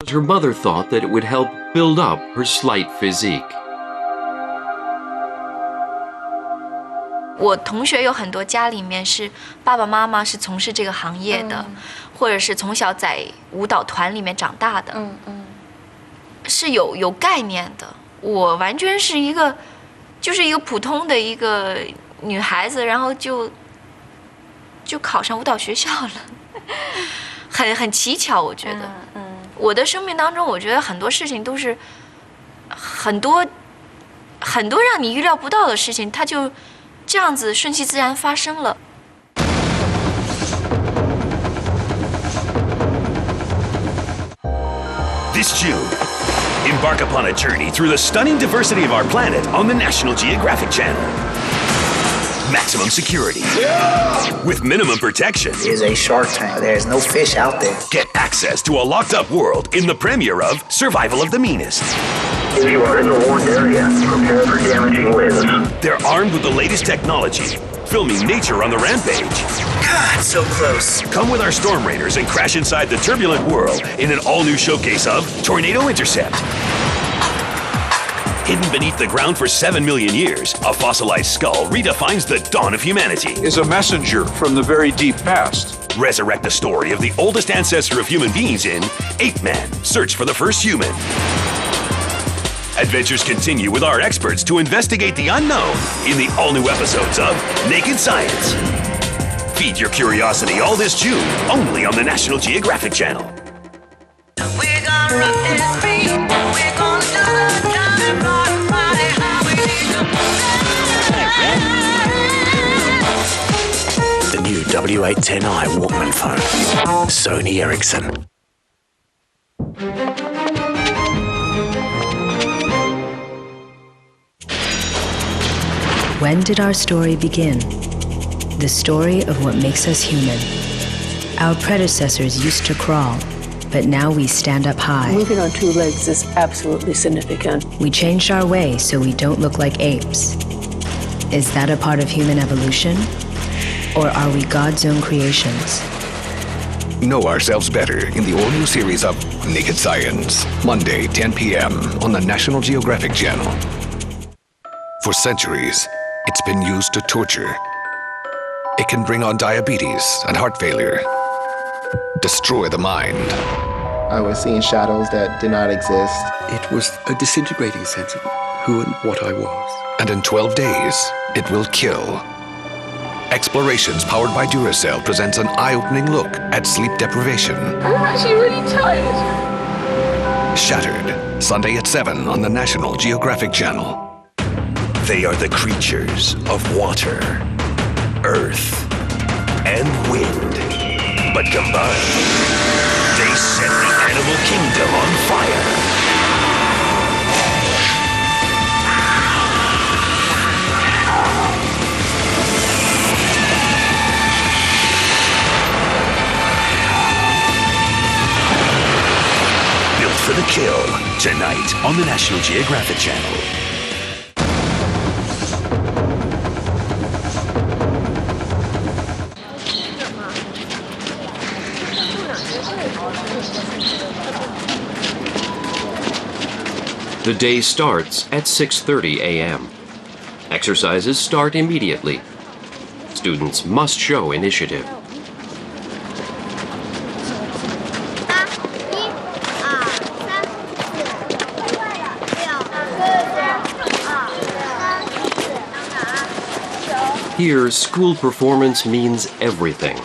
Her mother thought that it would help build up her slight physique. 我同学有很多家里面是爸爸妈妈是从事这个行业的，或者是从小在舞蹈团里面长大的，是有概念的。我完全是就是一个普通的一个女孩子，然后就考上舞蹈学校了，很蹊跷，我觉得。我的生命当中，我觉得很多事情都是很多让你预料不到的事情，它就这样子顺其自然发生了。This June, embark upon a journey through the stunning diversity of our planet on the National Geographic Channel. Maximum security. With minimum protection. It is a shark tank. There is no fish out there. Get access to a locked-up world in the premiere of Survival of the Meanest. If you are in the warned area, prepare for damaging winds. They're armed with the latest technology, filming nature on the rampage. God, so close. Come with our Storm Raiders and crash inside the turbulent world in an all-new showcase of Tornado Intercept. Hidden beneath the ground for 7 million years, a fossilized skull redefines the dawn of humanity. Is a messenger from the very deep past. Resurrect the story of the oldest ancestor of human beings in Ape Man, Search for the First Human. Adventures continue with our experts to investigate the unknown in the all-new episodes of Naked Science. Feed your curiosity all this June, only on the National Geographic Channel. We're gonna rock this beat. We're gonna do the kind of party how we need The new W810i Walkman phone. Sony Ericsson. When did our story begin? The story of what makes us human. Our predecessors used to crawl, but now we stand up high. Moving on two legs is absolutely significant. We changed our way so we don't look like apes. Is that a part of human evolution? Or are we God's own creations? Know ourselves better in the all-new series of Naked Science, Monday, 10 p.m. on the National Geographic Channel. For centuries, it's been used to torture. It can bring on diabetes and heart failure, destroy the mind. I was seeing shadows that did not exist. It was a disintegrating sense of who and what I was. And in 12 days, it will kill. Explorations powered by Duracell presents an eye-opening look at sleep deprivation. I'm actually really tired. Shattered, Sunday at 7 on the National Geographic Channel. They are the creatures of water, earth, and wind. But combined, they set the animal kingdom on fire. Built for the kill, tonight on the National Geographic Channel. The day starts at 6:30 a.m. Exercises start immediately. Students must show initiative. Here, school performance means everything,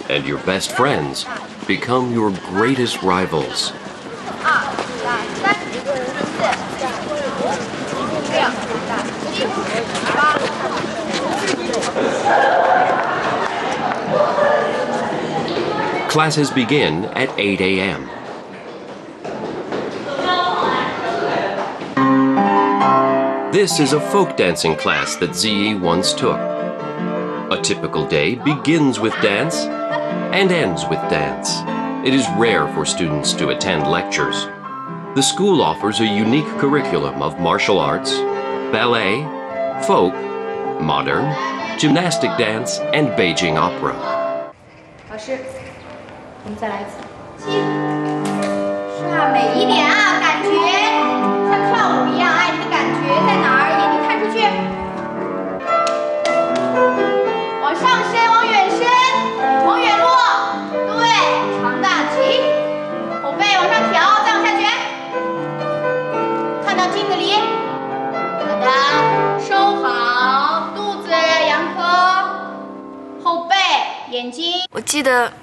and your best friends become your greatest rivals. Classes begin at 8 a.m. This is a folk dancing class that Ziyi once took. A typical day begins with dance and ends with dance. It is rare for students to attend lectures. The school offers a unique curriculum of martial arts, ballet, folk, modern, gymnastic dance, and Beijing opera. 老师，我们再来一次。7、10、看每一点啊，感觉像跳舞一样，哎，你的感觉在哪儿？眼睛看出去，往上升，往远升，往远落，对，长大起，后背往上挑，再往下卷，看到镜子里，好的，收好，肚子仰头，后背，眼睛。我记得。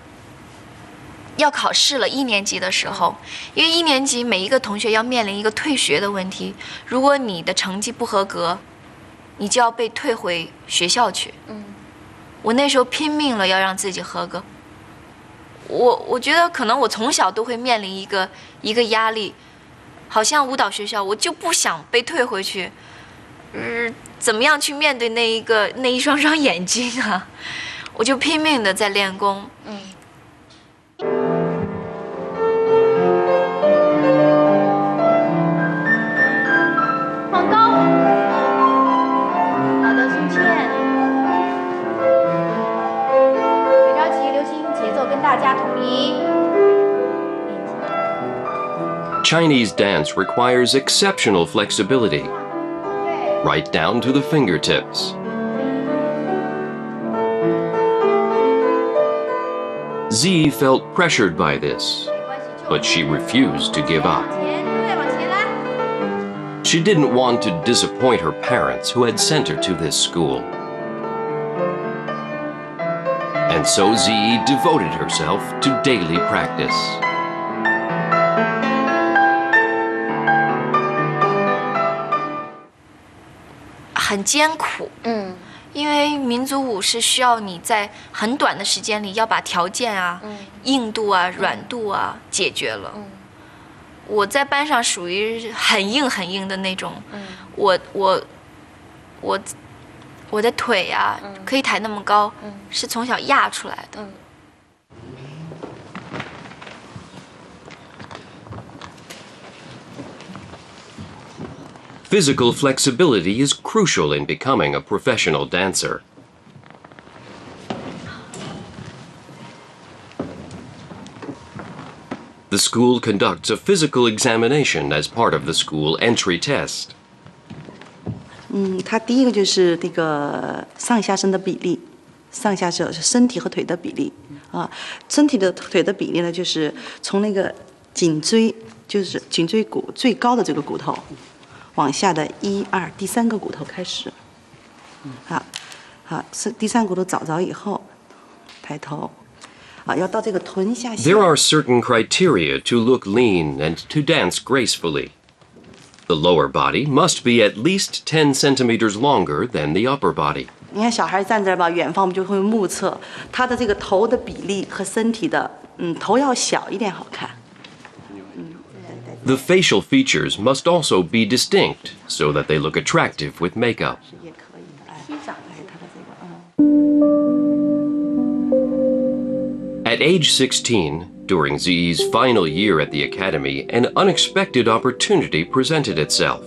要考试了，1年级的时候，因为1年级每一个同学要面临一个退学的问题，如果你的成绩不合格，你就要被退回学校去。我那时候拼命了要让自己合格。我觉得可能我从小都会面临一个压力，好像舞蹈学校我就不想被退回去，怎么样去面对那一双双眼睛啊？我就拼命的在练功。Chinese dance requires exceptional flexibility, right down to the fingertips. Z felt pressured by this, but she refused to give up. She didn't want to disappoint her parents who had sent her to this school. And so Z devoted herself to daily practice. 很艰苦，因为民族舞是需要你在很短的时间里要把条件啊、硬度啊、软度啊解决了。我在班上属于很硬的那种，我的腿啊可以抬那么高，是从小压出来的。Physical flexibility is crucial in becoming a professional dancer. The school conducts a physical examination as part of the school entry test. 它第一个就是这个上下身的比例，上下身体和腿的比例啊，身体的腿的比例呢，就是从那个颈椎，就是颈椎骨最高的这个骨头。往下的1、2、第3个骨头开始，好，是第3骨头找着以后，抬头，要到这个臀下线。There are certain criteria to look lean and to dance gracefully. The lower body must be at least 10 centimeters longer than the upper body. 你看小孩站这儿吧，远方我们就会目测他的这个头的比例和身体的，头要小一点好看。The facial features must also be distinct so that they look attractive with makeup. At age 16, during Ziyi's final year at the academy, an unexpected opportunity presented itself.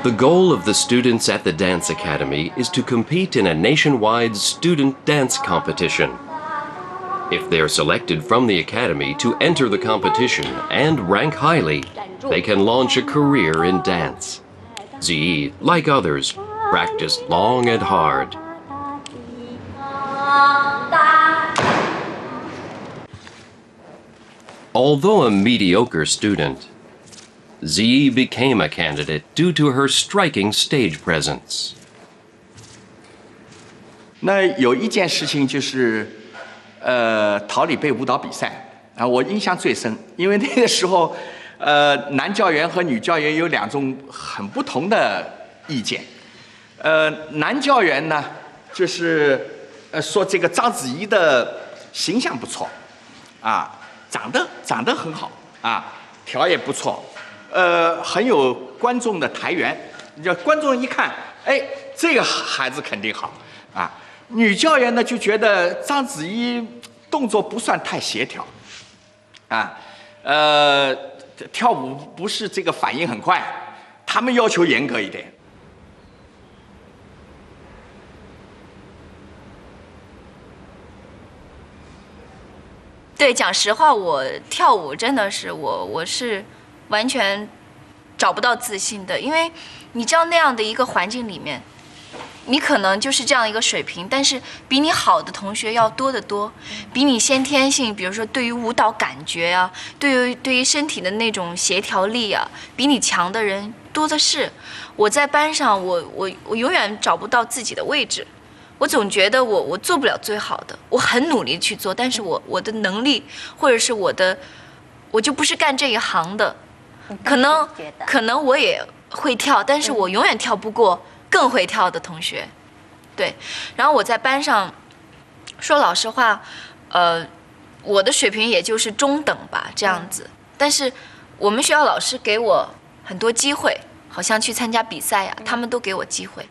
The goal of the students at the dance academy is to compete in a nationwide student dance competition. If they're selected from the academy to enter the competition and rank highly, they can launch a career in dance. Ziyi, like others, practiced long and hard. Although a mediocre student, Ziyi became a candidate due to her striking stage presence. 那有一件事情就是。桃李杯舞蹈比赛啊，我印象最深，因为那个时候，男教员和女教员有2种很不同的意见。男教员呢，就是说这个章子怡的形象不错，啊，长得很好啊，条也不错，很有观众的台缘，叫观众一看，哎，这个孩子肯定好啊。女教员呢就觉得章子怡动作不算太协调，啊，跳舞不是这个反应很快，他们要求严格一点。对，讲实话，我跳舞真的是我是完全找不到自信的，因为你知道那样的一个环境里面，你可能就是这样一个水平，但是比你好的同学要多得多，比你先天性，比如说对于舞蹈感觉啊，对于身体的那种协调力啊，比你强的人多的是。我在班上，我永远找不到自己的位置。我总觉得我做不了最好的，我很努力去做，但是我的能力或者是我就不是干这一行的，可能我也会跳，但是我永远跳不过更会跳的同学，对。然后我在班上，说老实话，我的水平也就是中等吧这样子，但是我们学校老师给我很多机会，好像去参加比赛呀，他们都给我机会。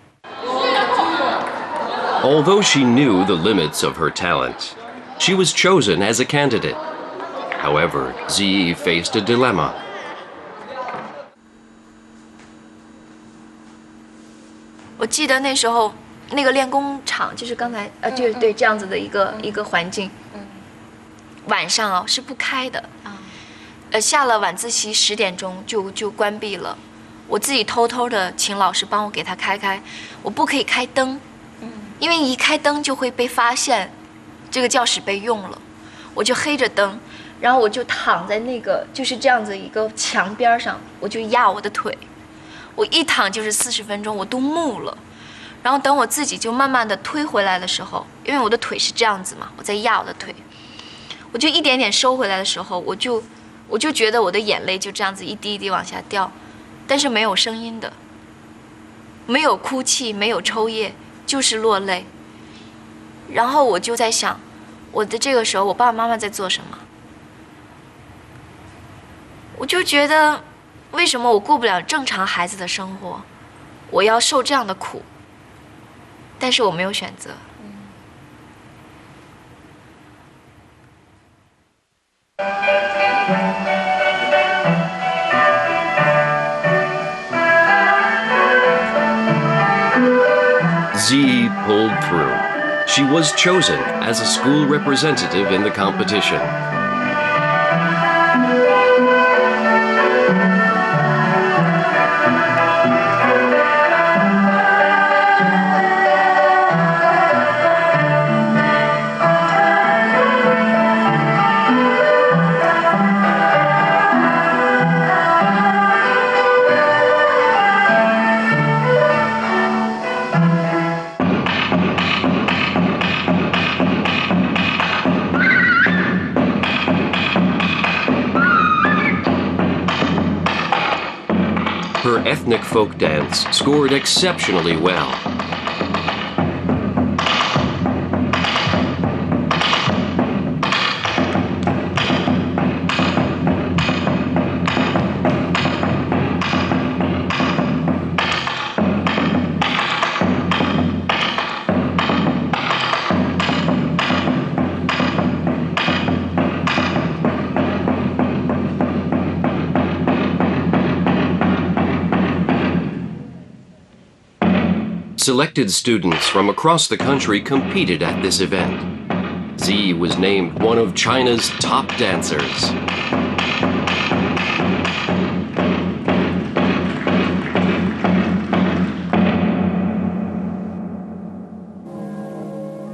Although she knew the limits of her talent, she was chosen as a candidate. However, Ziyi faced a dilemma. 我记得那时候那个练功场就是刚才就是对这样子的一个环境，晚上啊是不开的，下了晚自习10点钟就关闭了。我自己偷偷的请老师帮我给他开，我不可以开灯。因为一开灯就会被发现，这个教室被用了，我就黑着灯，然后我就躺在那个就是这样子一个墙边上，我就压我的腿，我一躺就是40分钟，我都木了。然后等我自己就慢慢的推回来的时候，因为我的腿是这样子嘛，我在压我的腿，我就一点点收回来的时候，我就觉得我的眼泪就这样子一滴一滴往下掉，但是没有声音的，没有哭泣，没有抽噎。就是落泪，然后我就在想，我的这个时候，我爸爸妈妈在做什么？我就觉得，为什么我过不了正常孩子的生活，我要受这样的苦？但是我没有选择。Ziyi pulled through. She was chosen as a school representative in the competition. Her ethnic folk dance scored exceptionally well. Selected students from across the country competed at this event. Ziyi was named one of China's top dancers.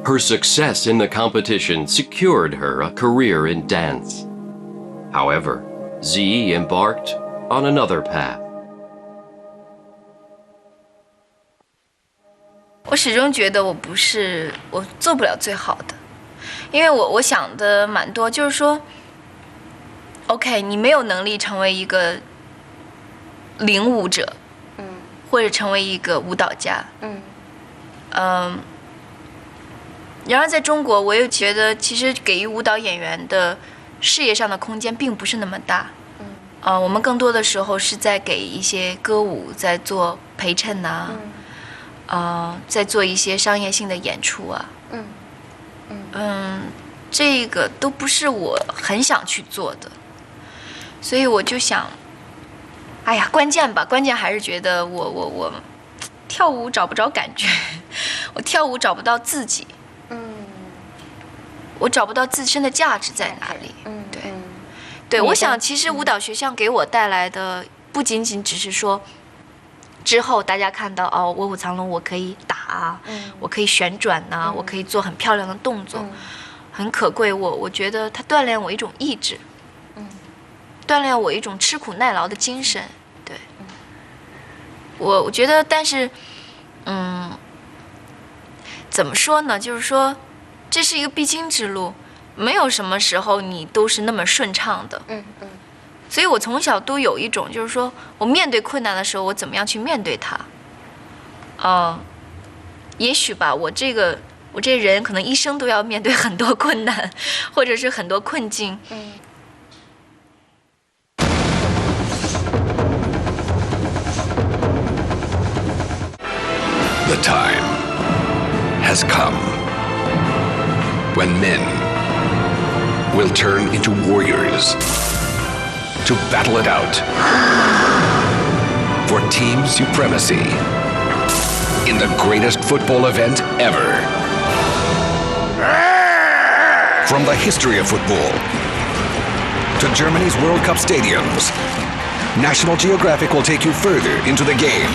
Her success in the competition secured her a career in dance. However, Ziyi embarked on another path. 我始终觉得我做不了最好的，因为我想的蛮多，就是说 ，OK， 你没有能力成为一个领舞者，或者成为一个舞蹈家，然而在中国，我又觉得其实给予舞蹈演员的事业上的空间并不是那么大，我们更多的时候是在给一些歌舞在做陪衬呐。在做一些商业性的演出啊，这个都不是我很想去做的，所以我就想，哎呀，关键还是觉得我跳舞找不着感觉，我跳舞找不到自己，我找不到自身的价值在哪里。对，我想其实舞蹈学校给我带来的不仅仅只是说，之后大家看到哦，卧虎藏龙我可以打啊，我可以旋转呐，我可以做很漂亮的动作，很可贵。我觉得它锻炼我一种意志，锻炼我一种吃苦耐劳的精神。对，我觉得，但是，怎么说呢？就是说，这是一个必经之路。没有什么时候你都是那么顺畅的，所以我从小都有一种，就是说我面对困难的时候，我怎么样去面对它。也许吧，我这人可能一生都要面对很多困难，或者是很多困境。The time has come when men will turn into warriors to battle it out for team supremacy in the greatest football event ever. From the history of football to Germany's World Cup stadiums, National Geographic will take you further into the game.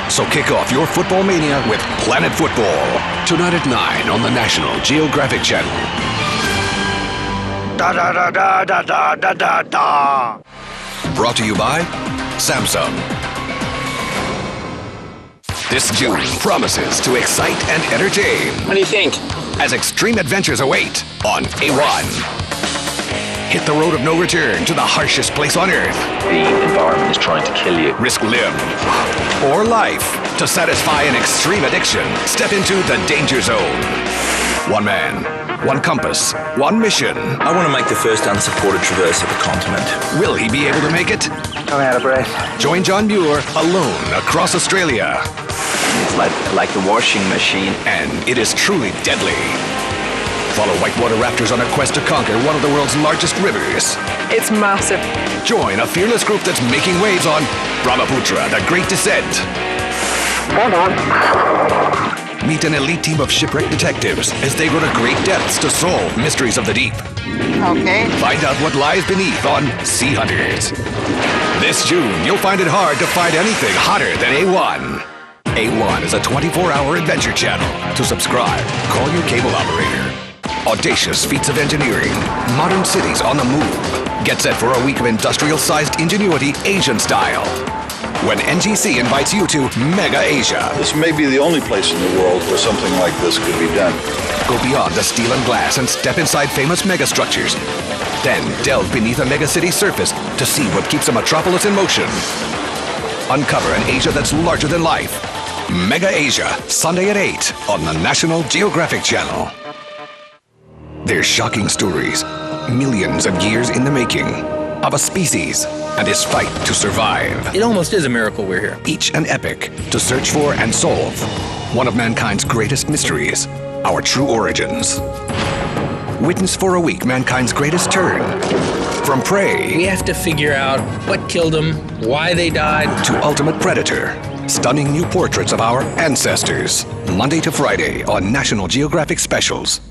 So kick off your football mania with Planet Football, tonight at 9 on the National Geographic Channel. Da da da da da da da da da. Brought to you by Samsung. This June promises to excite and entertain. What do you think? As extreme adventures await on A1. Hit the road of no return to the harshest place on Earth. The environment is trying to kill you. Risk limb or life to satisfy an extreme addiction. Step into the danger zone. One man, one compass, one mission. I want to make the first unsupported traverse of the continent. Will he be able to make it? I'm out of breath. Join John Muir alone across Australia. It's like the washing machine. And it is truly deadly. Follow whitewater raptors on a quest to conquer one of the world's largest rivers. It's massive. Join a fearless group that's making waves on Brahmaputra, the Great Descent. Hold on. Meet an elite team of shipwreck detectives as they go to great depths to solve mysteries of the deep. Okay. Find out what lies beneath on Sea Hunters. This June, you'll find it hard to find anything hotter than A1. A1 is a 24-hour adventure channel. To subscribe, call your cable operator. Audacious feats of engineering, modern cities on the move. Get set for a week of industrial-sized ingenuity Asian style. When NGC invites you to Mega Asia. This may be the only place in the world where something like this could be done. Go beyond the steel and glass and step inside famous megastructures. Then delve beneath a megacity's surface to see what keeps a metropolis in motion. Uncover an Asia that's larger than life. Mega Asia, Sunday at 8 on the National Geographic Channel. They're shocking stories, millions of years in the making, of a species and his fight to survive. It almost is a miracle we're here. Each an epic to search for and solve one of mankind's greatest mysteries, our true origins. Witness for a week mankind's greatest turn. From prey. We have to figure out what killed them, why they died. To ultimate predator. Stunning new portraits of our ancestors. Monday to Friday on National Geographic Specials.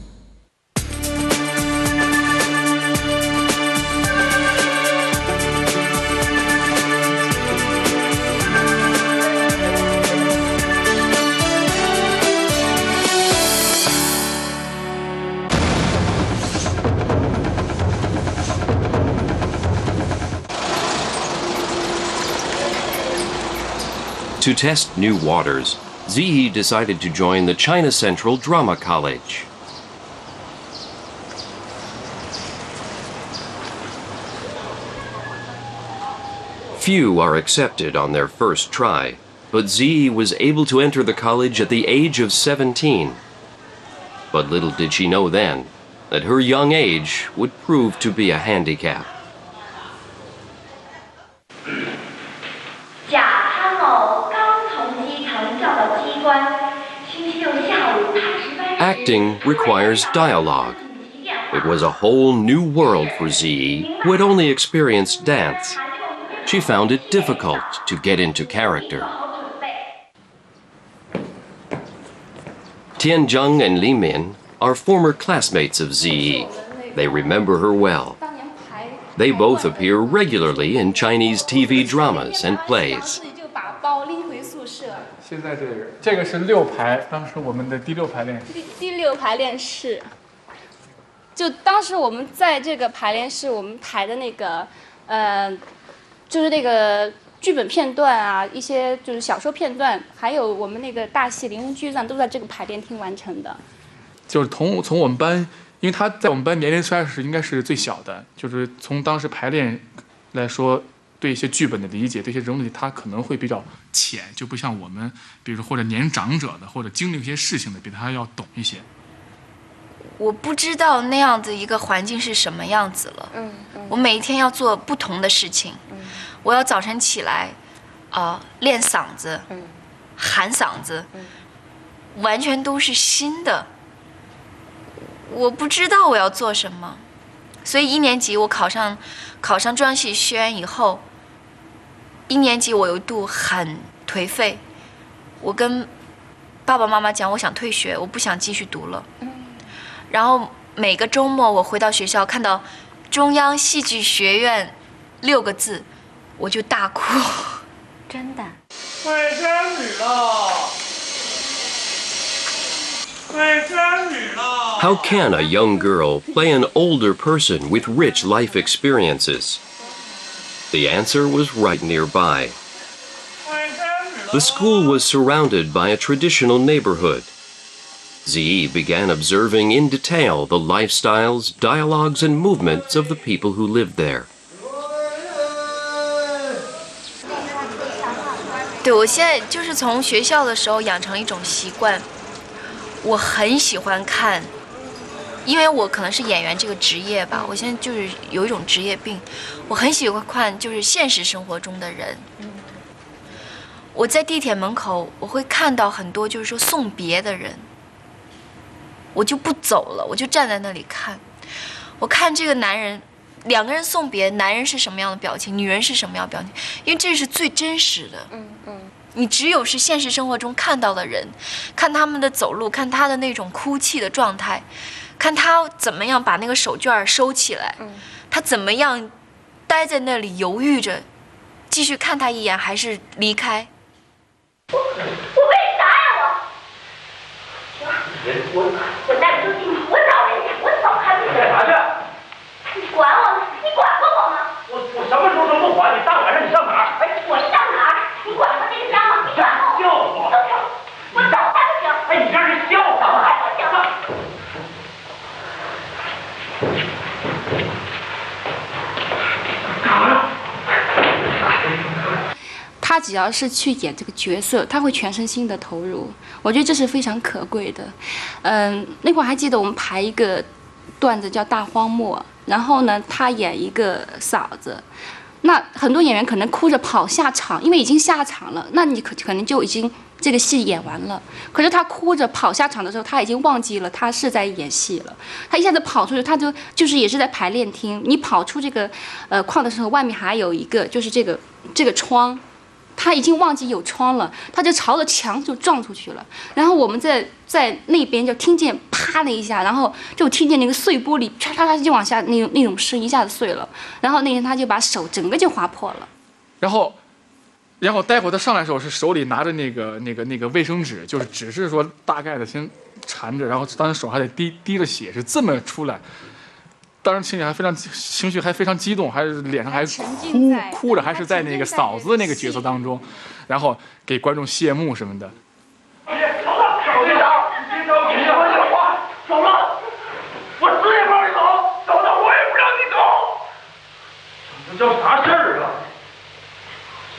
To test new waters, Ziyi decided to join the China Central Drama College. Few are accepted on their first try, but Ziyi was able to enter the college at the age of 17. But little did she know then that her young age would prove to be a handicap. Acting requires dialogue. It was a whole new world for Ziyi, who had only experienced dance. She found it difficult to get into character. Tianzheng and Li Min are former classmates of ZE. They remember her well. They both appear regularly in Chinese TV dramas and plays. 现在这个是6排，当时我们的第6排练。第6排练室，就当时我们在这个排练室，我们排的那个就是那个剧本片段啊，一些就是小说片段，还有我们那个大戏《灵魂剧场》都在这个排练厅完成的。就是从我们班，因为他在我们班年龄算是应该是最小的，就是从当时排练来说。对一些剧本的理解，对一些人物的理解，他可能会比较浅，就不像我们，比如说或者年长者的，或者经历一些事情的，比他要懂一些。我不知道那样的一个环境是什么样子了。我每一天要做不同的事情。我要早晨起来，练嗓子，喊嗓子，完全都是新的。我不知道我要做什么，所以1年级我考上中央戏剧学院以后。1年级我有一度很颓废，我跟爸爸妈妈讲，我想退学，我不想继续读了。然后每个周末我回到学校，看到中央戏剧学院6个字，我就大哭。真的。快仙女了，快仙女了。 How can a young girl play an older person with rich life experiences? The answer was right nearby. The school was surrounded by a traditional neighborhood. ZE began observing in detail the lifestyles, dialogues, and movements of the people who lived there. 对，我现在就是从学校的时候养成一种习惯，我很喜欢看。因为我可能是演员这个职业吧，我现在就是有一种职业病，我很喜欢看就是现实生活中的人。我在地铁门口，我会看到很多就是说送别的人，我就不走了，我就站在那里看。我看这个男人，2个人送别，男人是什么样的表情，女人是什么样的表情，因为这是最真实的。你只有是现实生活中看到的人，看他们的走路，看他的那种哭泣的状态。看他怎么样把那个手绢收起来，他怎么样待在那里犹豫着，继续看他一眼还是离开？我为啥呀我带不出去，我找人家，我早看不见。干啥去？你管我呢？你管过我吗？我什么时候都不管你，大晚上你上哪儿？哎，我上哪儿？你管过这个家吗？你管过？笑话！我走还不行？哎，你这是笑话吗？还不行？他只要是去演这个角色，他会全身心的投入，我觉得这是非常可贵的。那会儿还记得我们排一个段子叫《大荒漠》，然后呢，他演一个嫂子，那很多演员可能哭着跑下场，因为已经下场了，那你可能就已经这个戏演完了。可是他哭着跑下场的时候，他已经忘记了他是在演戏了。他一下子跑出去，他就是也是在排练厅。你跑出这个框的时候，外面还有一个就是这个窗。他已经忘记有窗了，他就朝着墙就撞出去了。然后我们在那边就听见啪的一下，然后就听见那个碎玻璃唰唰唰就往下那种声一下子碎了。然后那天他就把手整个就划破了。然后待会儿他上来的时候是手里拿着那个卫生纸，就是只是说大概的先缠着，然后当时手还得滴着血，是这么出来。当时情绪还非常激动，还是脸上还哭着，还是在那个嫂子那个角色当中，然后给观众谢幕什么的。走了，别着急，说这话，走了，我死也不让你走，走了我也不让你走。这叫啥事儿啊？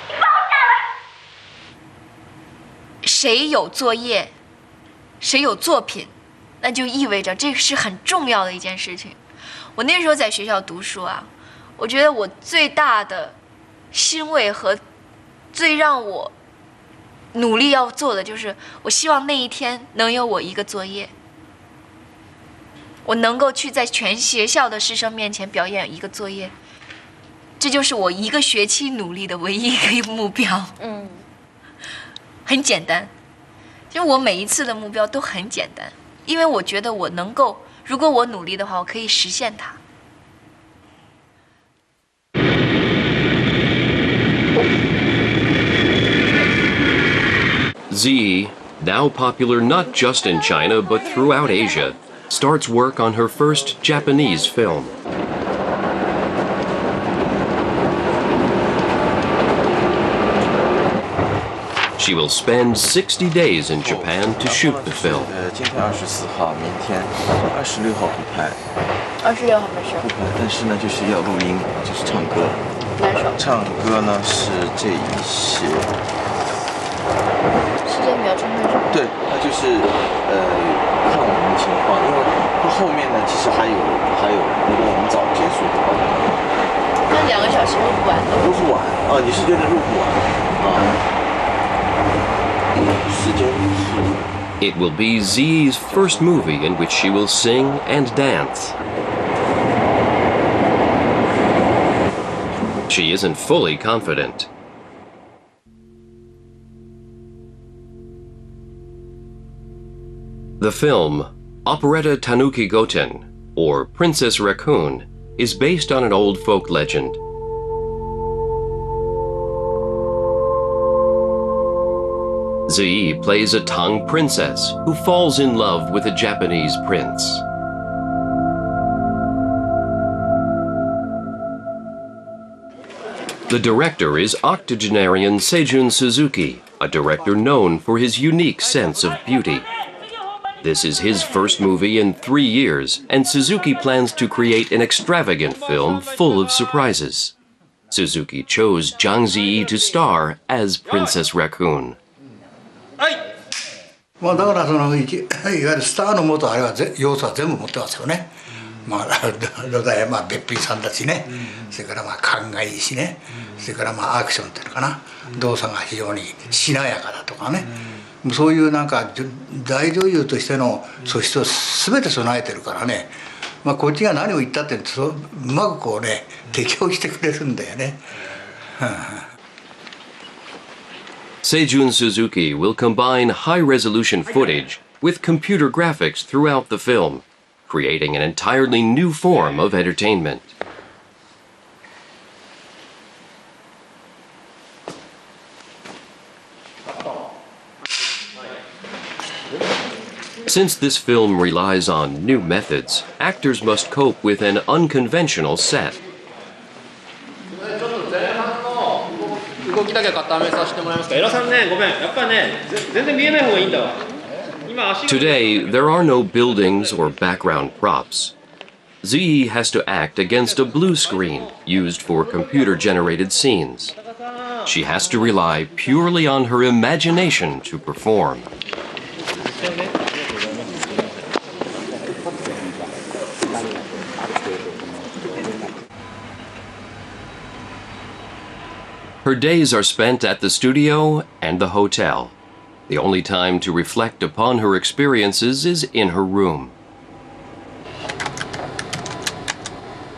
你放我下来！谁有作业，谁有作品，那就意味着这是很重要的一件事情。我那时候在学校读书啊，我觉得我最大的欣慰和最让我努力要做的就是，我希望那一天能有我一个作业，我能够去在全学校的师生面前表演一个作业，这就是我一个学期努力的唯一一个目标。很简单，其实我每一次的目标都很简单，因为我觉得我能够，如果我努力的话，我可以实现它。Ziyi, now popular not just in China but throughout Asia, starts work on her first Japanese film. She will spend 60 days in Japan to shoot the film. 今天24号，明天26号不拍。26号没事。不拍，但是呢，就是要录音，就是唱歌。哪首？唱歌呢是这一些。时间表充分是吗？对，那就是看我们的情况，因为它后面呢其实还有，如果我们早结束的话，那2个小时录不完的。录不完啊？你是觉得录不完啊？ It will be Ziyi's first movie in which she will sing and dance. She isn't fully confident. The film, Operetta Tanuki Goten, or Princess Raccoon, is based on an old folk legend. Ziyi plays a Tang princess who falls in love with a Japanese prince. The director is octogenarian Seijun Suzuki, a director known for his unique sense of beauty. This is his first movie in 3 years, and Suzuki plans to create an extravagant film full of surprises. Suzuki chose Zhang Ziyi to star as Princess Raccoon. まあだからいわゆるスターの元あれは要素は全部持ってますよね。まあロダやまあべっぴんさんだしね、それからまあ勘がいいしね、それからまあアクションっていうのかな、動作が非常にしなやかだとかね、そういうなんか大女優としての素質を全て備えてるからね、まあこっちが何を言ったってうまくこうね適応してくれるんだよね。Seijun Suzuki will combine high-resolution footage with computer graphics throughout the film, creating an entirely new form of entertainment. Since this film relies on new methods, actors must cope with an unconventional set. Today, there are no buildings or background props. Ziyi has to act against a blue screen used for computer-generated scenes. She has to rely purely on her imagination to perform. Her days are spent at the studio and the hotel. The only time to reflect upon her experiences is in her room.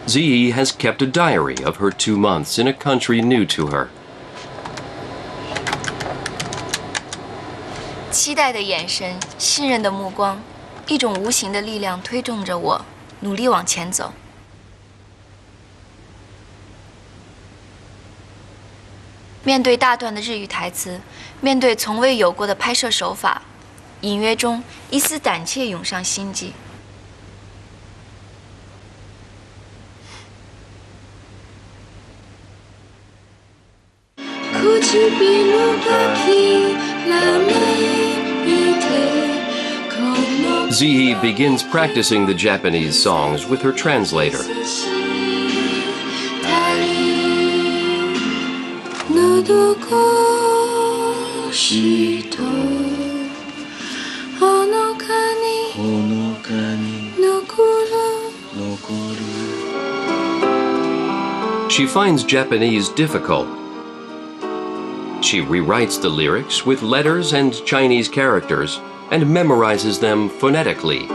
Ziyi has kept a diary of her 2 months in a country new to her. 期待的眼神，信任的目光，一种无形的力量推动着我，努力往前走。面对大段的日语台词，面对从未有过的拍摄手法，隐约中一丝胆怯涌上心际。Ziyi begins practicing the Japanese songs with her translator. She finds Japanese difficult. She rewrites the lyrics with letters and Chinese characters and memorizes them phonetically.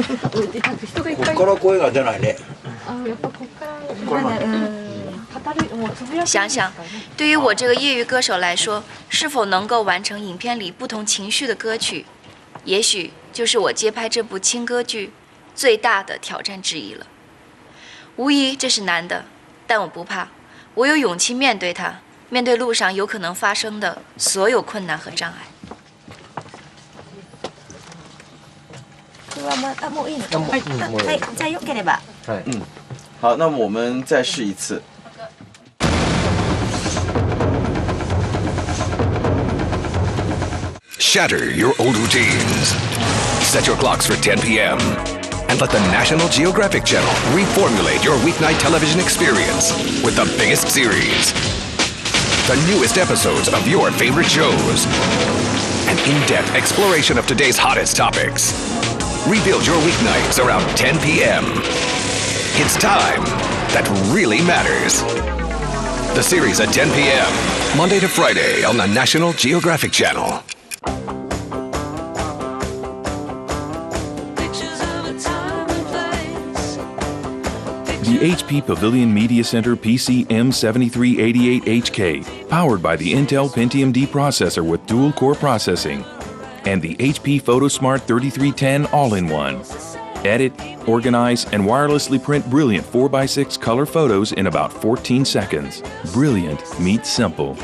から声が出ないね。想想，对于我这个业余歌手来说，是否能够完成影片里不同情绪的歌曲，也许就是我接拍这部轻歌剧最大的挑战之一了。无疑这是难的，但我不怕，我有勇气面对它，面对路上有可能发生的所有困难和障碍。好，那么我们再试一次。Shatter your old routines. Set your clocks for 10 p.m. and let the National Geographic Channel reformulate your weeknight television experience with the biggest series, the newest episodes of your favorite shows, an in-depth exploration of today's hottest topics. Rebuild your weeknights around 10 p.m. It's time that really matters. The series at 10 p.m., Monday to Friday on the National Geographic Channel. The HP Pavilion Media Center PCM7388HK, powered by the Intel Pentium D processor with dual-core processing, and the HP PhotoSmart 3310 all-in-one. Edit, organize, and wirelessly print brilliant 4x6 color photos in about 14 seconds. Brilliant meets simple.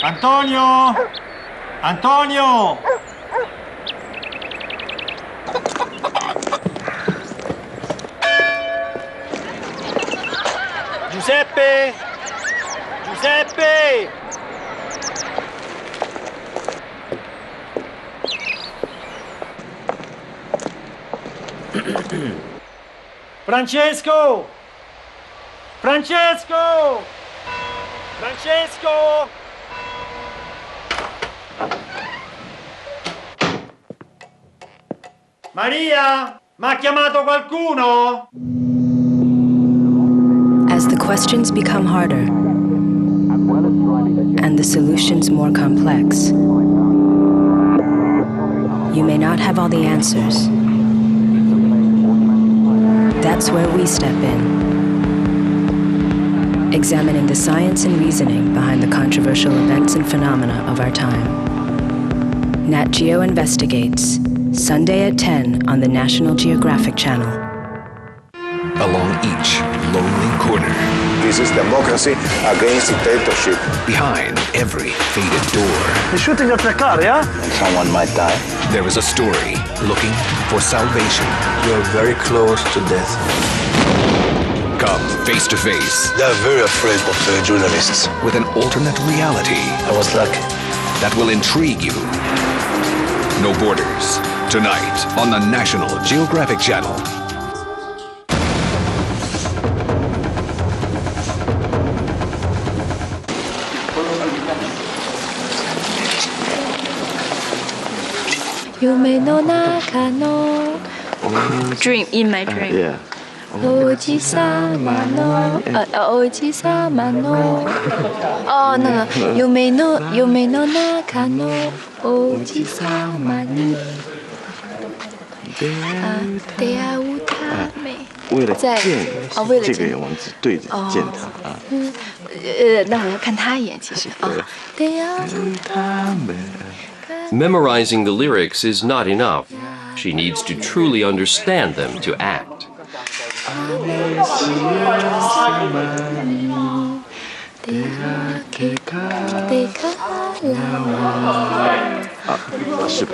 Antonio! Antonio! Giuseppe! Giuseppe! Francesco! Francesco! Francesco! Maria, m'ha chiamato qualcuno? As the questions become harder and the solutions more complex, you may not have all the answers. That's where we step in, examining the science and reasoning behind the controversial events and phenomena of our time. Nat Geo Investigates, Sunday at 10 on the National Geographic Channel. Along each lonely corner. This is democracy against dictatorship. Behind every faded door. They're shooting at the car, yeah? Someone might die. There is a story looking for salvation. You're very close to death. Come face to face. They're very afraid of the journalists. With an alternate reality. I was lucky. That will intrigue you. No Borders. Tonight on the National Geographic Channel. Dream in my dream. Yeah. おじさまのおじさまの哦，那个夢の中のおじさまに出会うため。为了见为了这个王子对着见他啊。那我要看他演，其实啊。Memorizing the lyrics is not enough. She needs to truly understand them to act. 失败。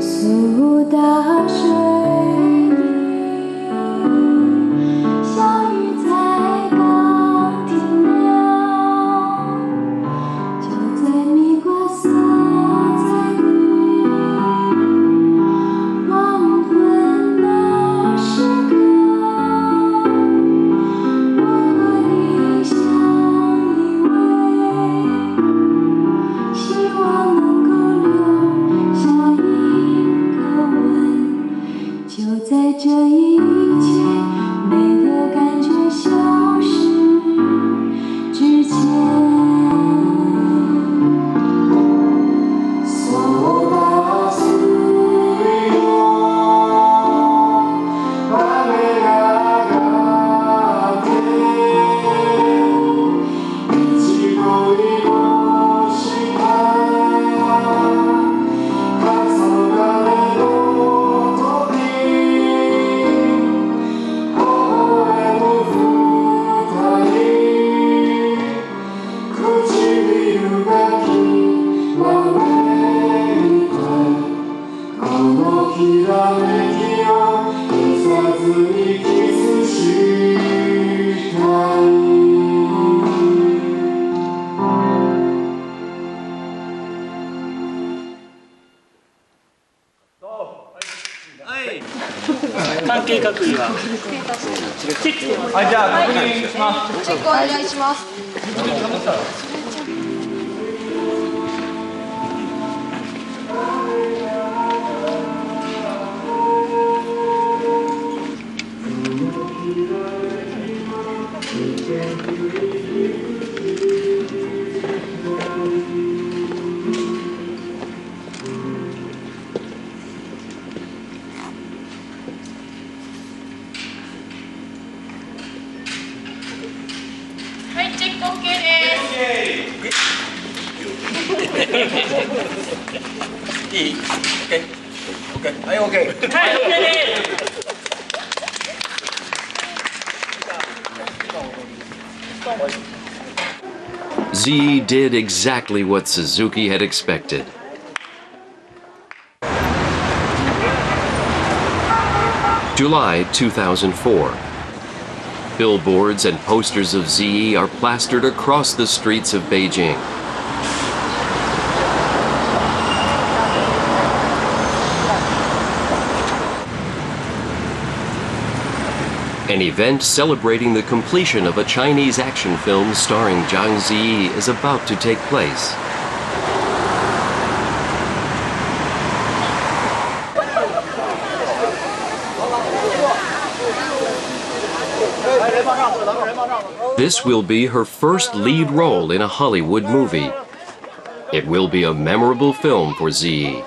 苏打水小雨才刚停了，就在蜜瓜色彩里，黄昏那时刻，我和你相依偎，希望能够留下一个吻，就在这一切美的感觉消失之前。関係各位はチェック。はい、じゃあ確認します。チェックお願いします。ZE did exactly what Suzuki had expected. July 2004. Billboards and posters of ZE are plastered across the streets of Beijing. An event celebrating the completion of a Chinese action film starring Zhang Ziyi is about to take place. This will be her first lead role in a Hollywood movie. It will be a memorable film for ZE.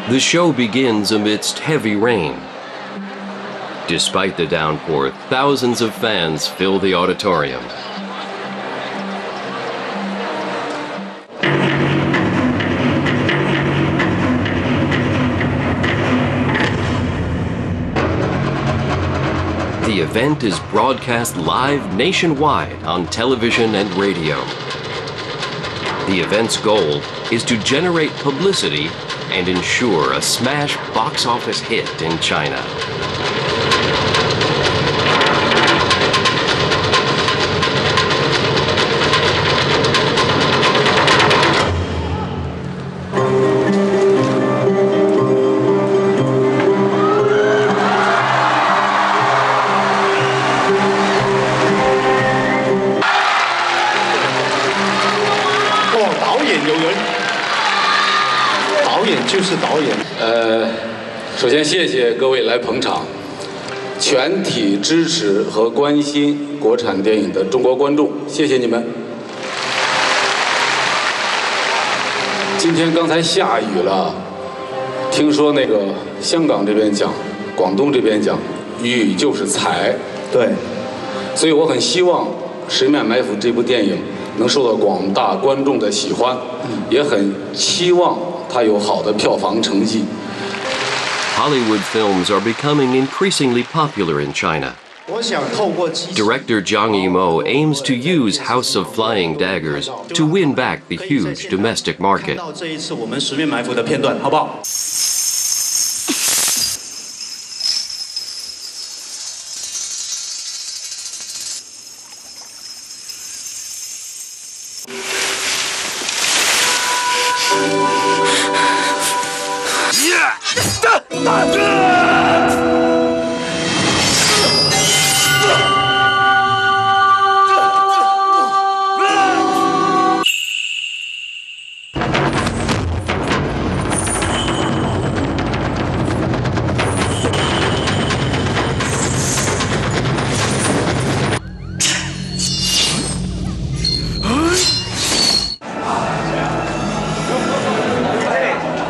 The show begins amidst heavy rain. Despite the downpour, thousands of fans fill the auditorium. The event is broadcast live nationwide on television and radio. The event's goal is to generate publicity and ensure a smash box office hit in China.首先谢谢各位来捧场，全体支持和关心国产电影的中国观众，谢谢你们。今天刚才下雨了，听说那个香港这边讲，广东这边讲，雨就是财，对，所以我很希望《十面埋伏》这部电影能受到广大观众的喜欢，也很期望它有好的票房成绩。Hollywood films are becoming increasingly popular in China. Director Zhang Yimou aims to use House of Flying Daggers to win back the huge domestic market. 这一次我们十面埋伏的片段，好不好？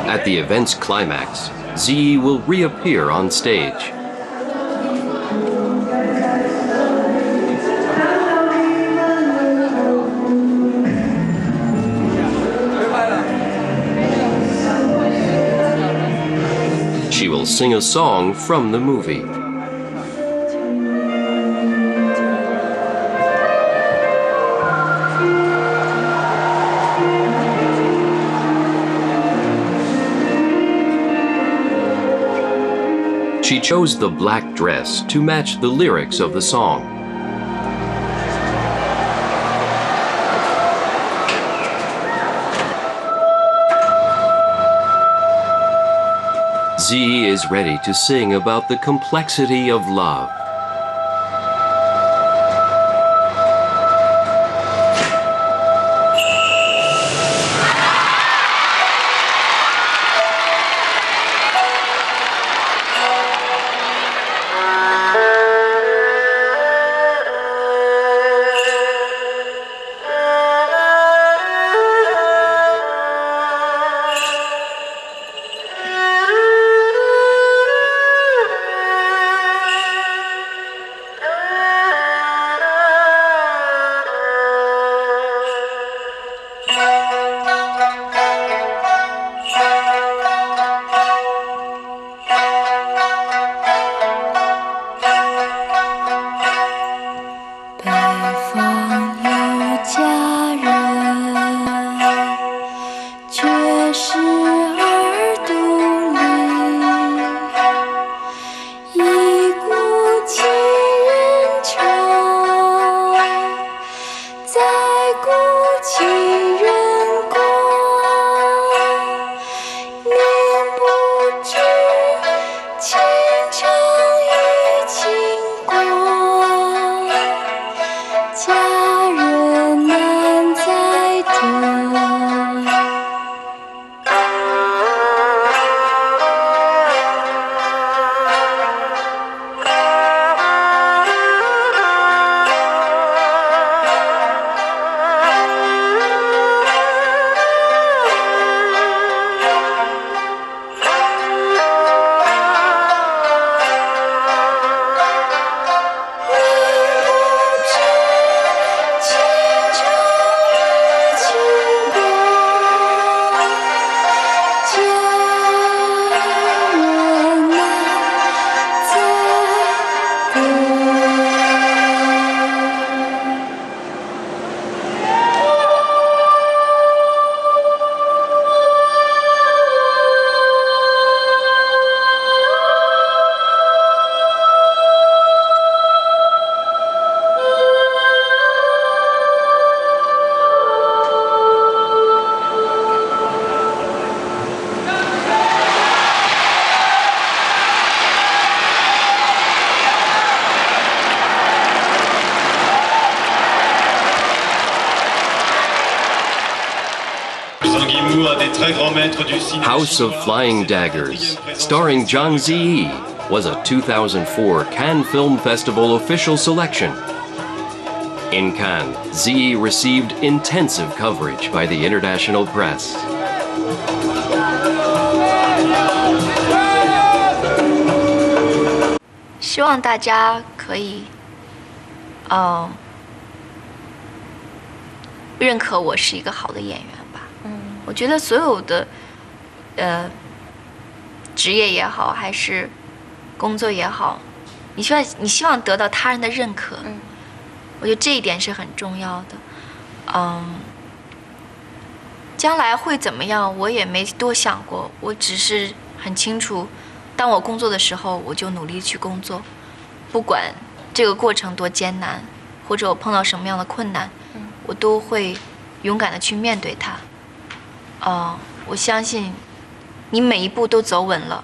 At the event's climax, Ziyi will reappear on stage. She will sing a song from the movie. She chose the black dress to match the lyrics of the song. Ziyi is ready to sing about the complexity of love. House of Flying Daggers, starring Zhang Ziyi, was a 2004 Cannes Film Festival official selection. In Cannes, Ziyi received intensive coverage by the international press. 希望大家可以，认可我是一个好的演员吧。我觉得所有的，职业也好，还是工作也好，你希望得到他人的认可。我觉得这一点是很重要的。将来会怎么样，我也没多想过。我只是很清楚，当我工作的时候，我就努力去工作，不管这个过程多艰难，或者我碰到什么样的困难，我都会勇敢的去面对它。我相信，你每一步都走稳了，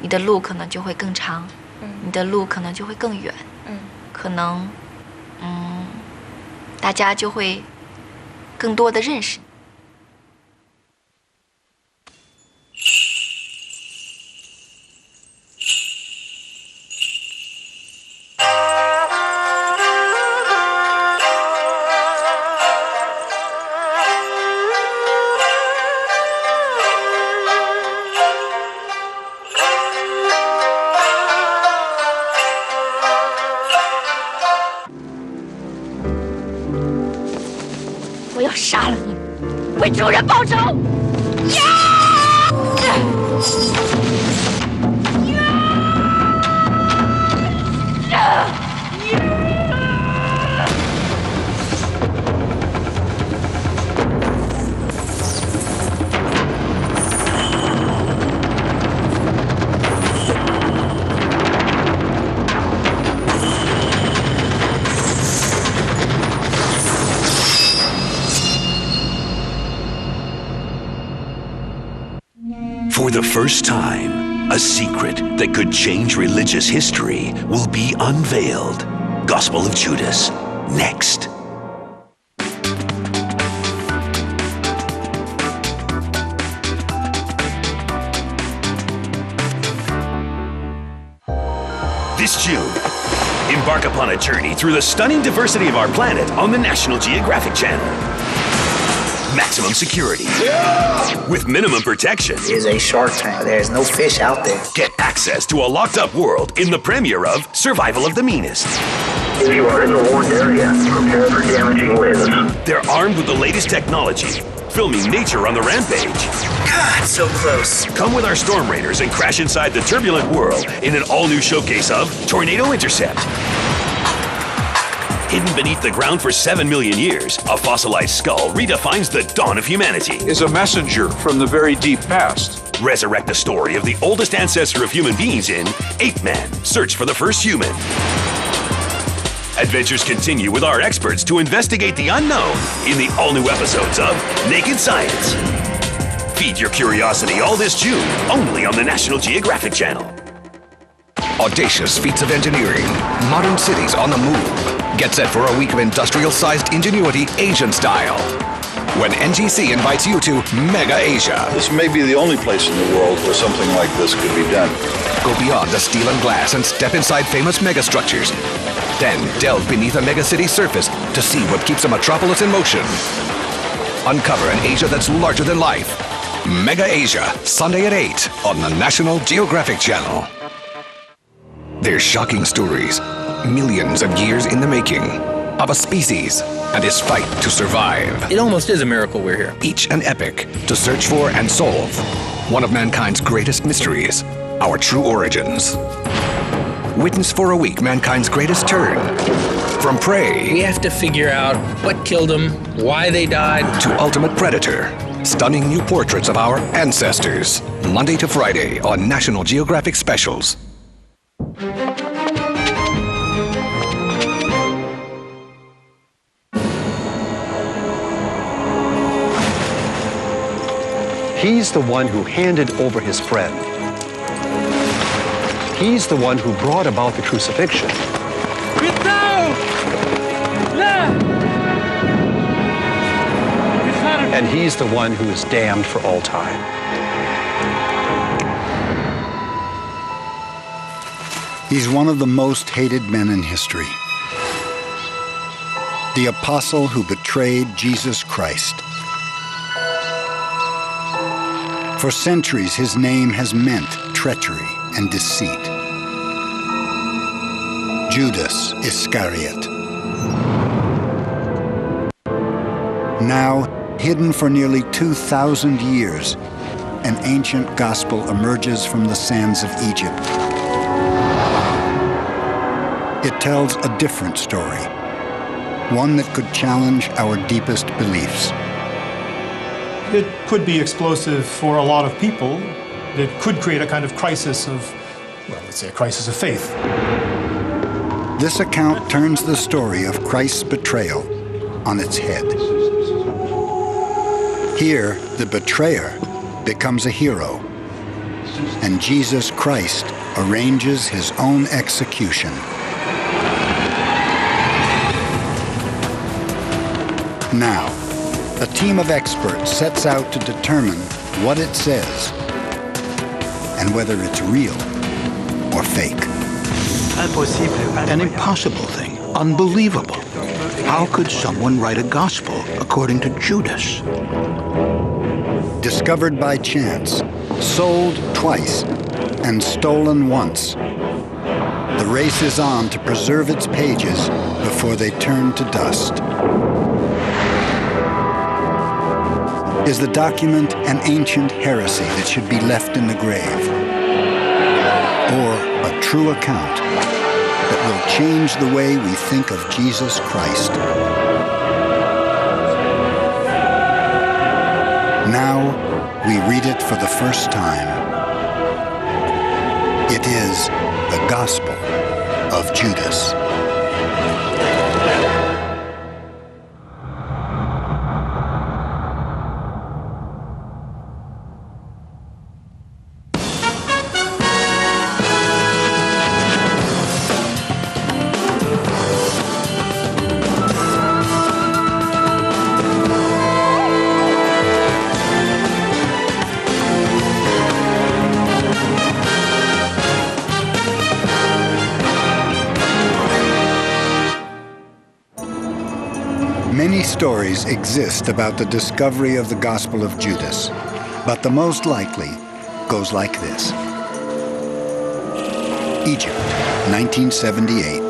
你的路可能就会更长，你的路可能就会更远，可能，大家就会更多的认识你。我要杀了你，为主人报仇！For the first time, a secret that could change religious history will be unveiled. Gospel of Judas, next. This June, embark upon a journey through the stunning diversity of our planet on the National Geographic Channel. Maximum security. With minimum protection. It is a shark tank. There is no fish out there. Get access to a locked-up world in the premiere of Survival of the Meanest. If you are in the warned area, prepare for damaging winds. They're armed with the latest technology, filming nature on the rampage. God, so close. Come with our Storm Raiders and crash inside the turbulent world in an all-new showcase of Tornado Intercept. Hidden beneath the ground for 7 million years, a fossilized skull redefines the dawn of humanity. Is a messenger from the very deep past. Resurrect the story of the oldest ancestor of human beings in Ape Man, Search for the First Human. Adventures continue with our experts to investigate the unknown in the all-new episodes of Naked Science. Feed your curiosity all this June, only on the National Geographic Channel. Audacious feats of engineering, modern cities on the move. Get set for a week of industrial-sized ingenuity Asian style. When NGC invites you to Mega Asia. This may be the only place in the world where something like this could be done. Go beyond the steel and glass and step inside famous megastructures. Then delve beneath a megacity's surface to see what keeps a metropolis in motion. Uncover an Asia that's larger than life. Mega Asia, Sunday at 8 on the National Geographic Channel. They're shocking stories, millions of years in the making, of a species and its fight to survive. It almost is a miracle we're here. Each an epic to search for and solve one of mankind's greatest mysteries, our true origins. Witness for a week mankind's greatest turn. From prey. We have to figure out what killed them, why they died. To ultimate predator. Stunning new portraits of our ancestors. Monday to Friday on National Geographic Specials. He's the one who handed over his friend. He's the one who brought about the crucifixion. Get down! There! He's had and he's the one who is damned for all time. He's one of the most hated men in history. The apostle who betrayed Jesus Christ. For centuries, his name has meant treachery and deceit. Judas Iscariot. Now, hidden for nearly 2,000 years, an ancient gospel emerges from the sands of Egypt. It tells a different story, one that could challenge our deepest beliefs. It could be explosive for a lot of people. It could create a kind of crisis of, well, let's say a crisis of faith. This account turns the story of Christ's betrayal on its head. Here, the betrayer becomes a hero, and Jesus Christ arranges his own execution. Now, a team of experts sets out to determine what it says and whether it's real or fake. An impossible thing, unbelievable. How could someone write a gospel according to Judas? Discovered by chance, sold twice, and stolen once. The race is on to preserve its pages before they turn to dust. Is the document an ancient heresy that should be left in the grave? Or a true account that will change the way we think of Jesus Christ? Now we read it for the first time. It is the Gospel of Judas. Many stories exist about the discovery of the Gospel of Judas, but the most likely goes like this. Egypt, 1978.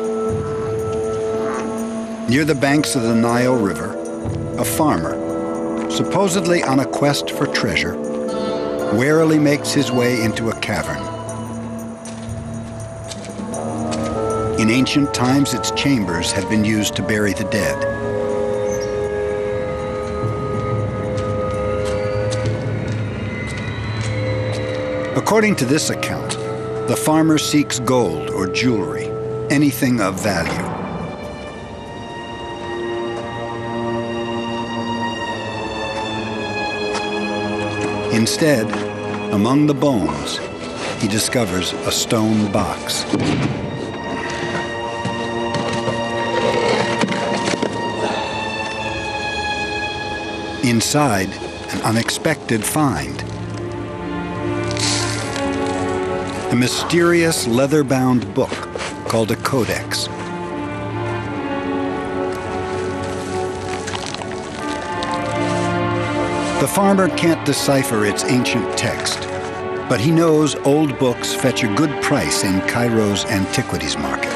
Near the banks of the Nile River, a farmer, supposedly on a quest for treasure, warily makes his way into a cavern. In ancient times, its chambers had been used to bury the dead. According to this account, the farmer seeks gold or jewelry, anything of value. Instead, among the bones, he discovers a stone box. Inside, an unexpected find. A mysterious leather-bound book called a codex. The farmer can't decipher its ancient text, but he knows old books fetch a good price in Cairo's antiquities market.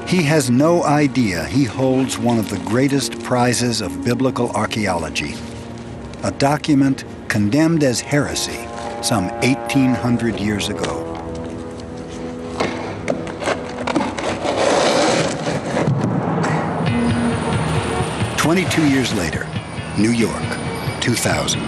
He has no idea he holds one of the greatest prizes of biblical archaeology, a document condemned as heresy some 1,800 years ago. "22 years later, New York, 2000.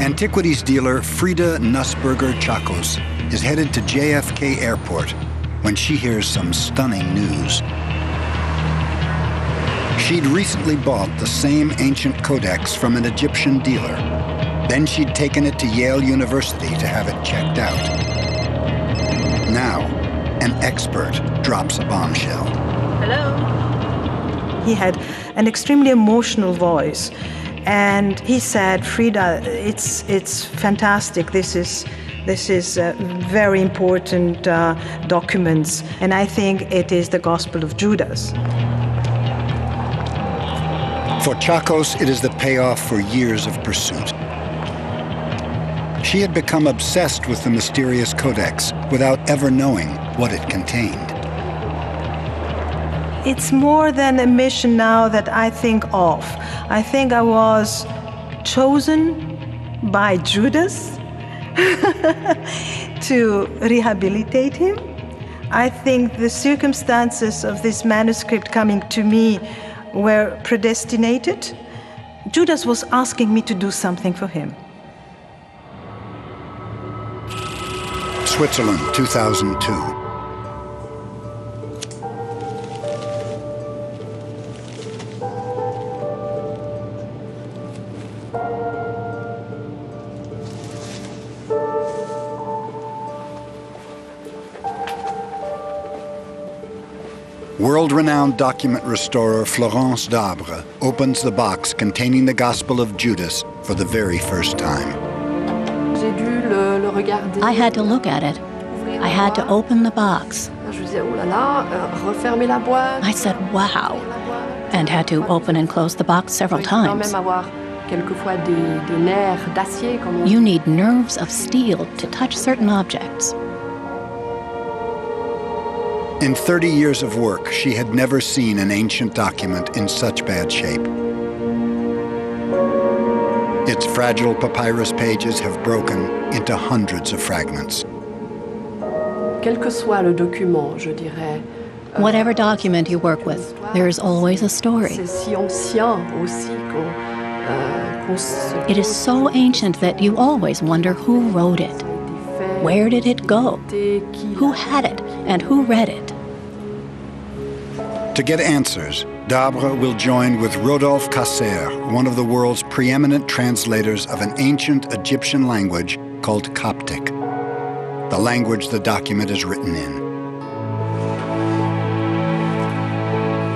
Antiquities dealer Frida Nussberger Chacos is headed to JFK Airport when she hears some stunning news. She'd recently bought the same ancient codex from an Egyptian dealer. Then she'd taken it to Yale University to have it checked out. Now, an expert drops a bombshell. Hello? He had an extremely emotional voice. And he said, Frida, it's fantastic. This is very important documents. And I think it is the Gospel of Judas. For Chacos, it is the payoff for years of pursuit. She had become obsessed with the mysterious codex without ever knowing what it contained. It's more than a mission now that I think of. I think I was chosen by Judas to rehabilitate him. I think the circumstances of this manuscript coming to me were predestinated. Judas was asking me to do something for him. Switzerland, 2002. World-renowned document restorer Florence Dabre opens the box containing the Gospel of Judas for the very first time. I had to look at it. I had to open the box. I said, wow, and had to open and close the box several times. You need nerves of steel to touch certain objects. In 30 years of work, she had never seen an ancient document in such bad shape. Its fragile papyrus pages have broken into hundreds of fragments. Whatever document you work with, there is always a story. It is so ancient that you always wonder who wrote it. Where did it go? Who had it and who read it? To get answers, Dabre will join with Rodolphe Casser, one of the world's preeminent translators of an ancient Egyptian language called Coptic, the language the document is written in.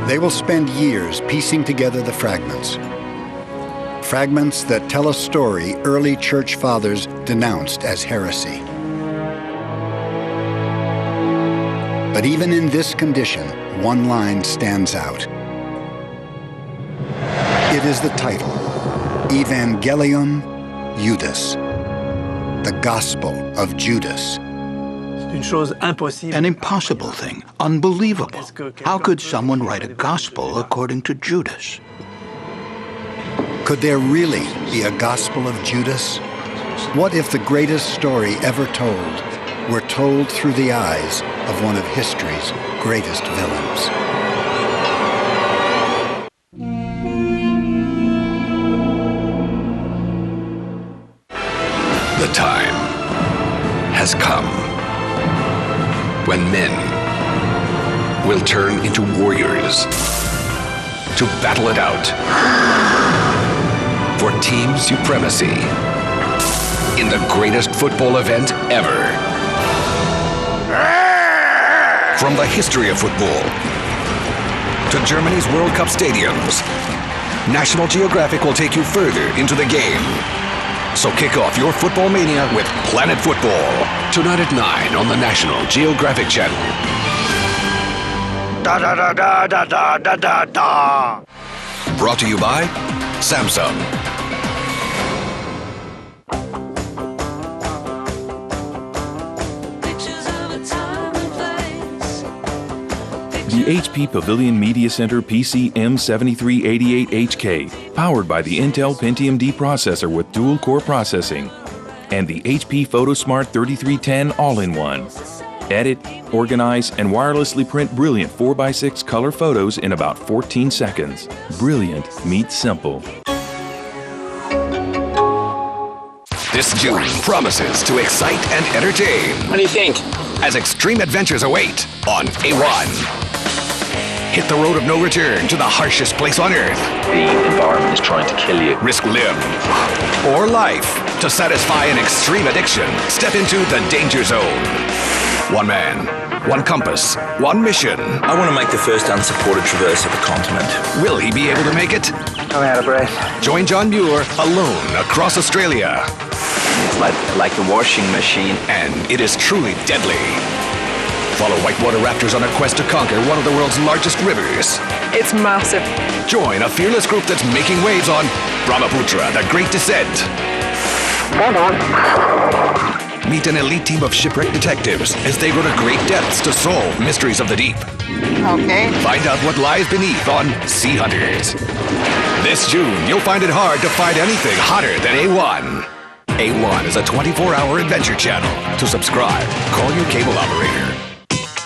They will spend years piecing together the fragments. Fragments that tell a story early church fathers denounced as heresy. But even in this condition, one line stands out. It is the title, Evangelion Judas, the Gospel of Judas. An impossible thing, unbelievable. How could someone write a gospel according to Judas? Could there really be a Gospel of Judas? What if the greatest story ever told were told through the eyes of one of history's greatest villains? The time has come when men will turn into warriors to battle it out for team supremacy in the greatest football event ever. From the history of football to Germany's World Cup stadiums, National Geographic will take you further into the game. So kick off your football mania with Planet Football, tonight at 9 on the National Geographic Channel. Da da da da da da da da da. Brought to you by Samsung. The HP Pavilion Media Center PCM7388HK, powered by the Intel Pentium D processor with dual-core processing, and the HP PhotoSmart 3310 all-in-one. Edit, organize, and wirelessly print brilliant 4x6 color photos in about 14 seconds. Brilliant meets simple. This June promises to excite and entertain. What do you think? As extreme adventures await on A1. Hit the road of no return to the harshest place on Earth. The environment is trying to kill you. Risk limb or life to satisfy an extreme addiction. Step into the danger zone. One man one compass, one mission. I want to make the first unsupported traverse of the continent. Will he be able to make it? I'm out of breath. Join John Muir alone across Australia. It's like a washing machine. And it is truly deadly. Follow whitewater raptors on a quest to conquer one of the world's largest rivers. It's massive. Join a fearless group that's making waves on Brahmaputra, the Great Descent. Hold on. Meet an elite team of shipwreck detectives as they go to great depths to solve mysteries of the deep. Okay. Find out what lies beneath on Sea Hunters. This June, you'll find it hard to find anything hotter than A1. A1 is a 24-hour adventure channel. To subscribe, call your cable operator.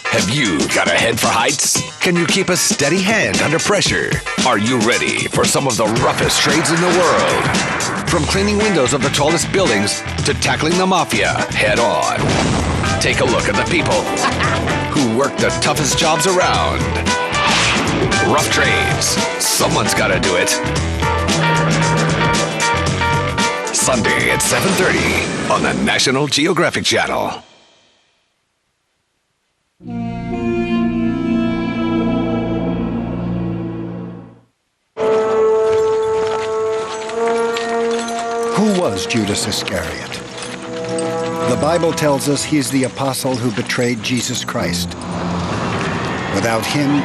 Have you got a head for heights? Can you keep a steady hand under pressure? Are you ready for some of the roughest trades in the world? From cleaning windows of the tallest buildings to tackling the mafia head on. Take a look at the people who work the toughest jobs around. Rough trades. Someone's got to do it. Sunday at 7:30 on the National Geographic Channel. Who was Judas Iscariot? The Bible tells us he's the apostle who betrayed Jesus Christ. Without him,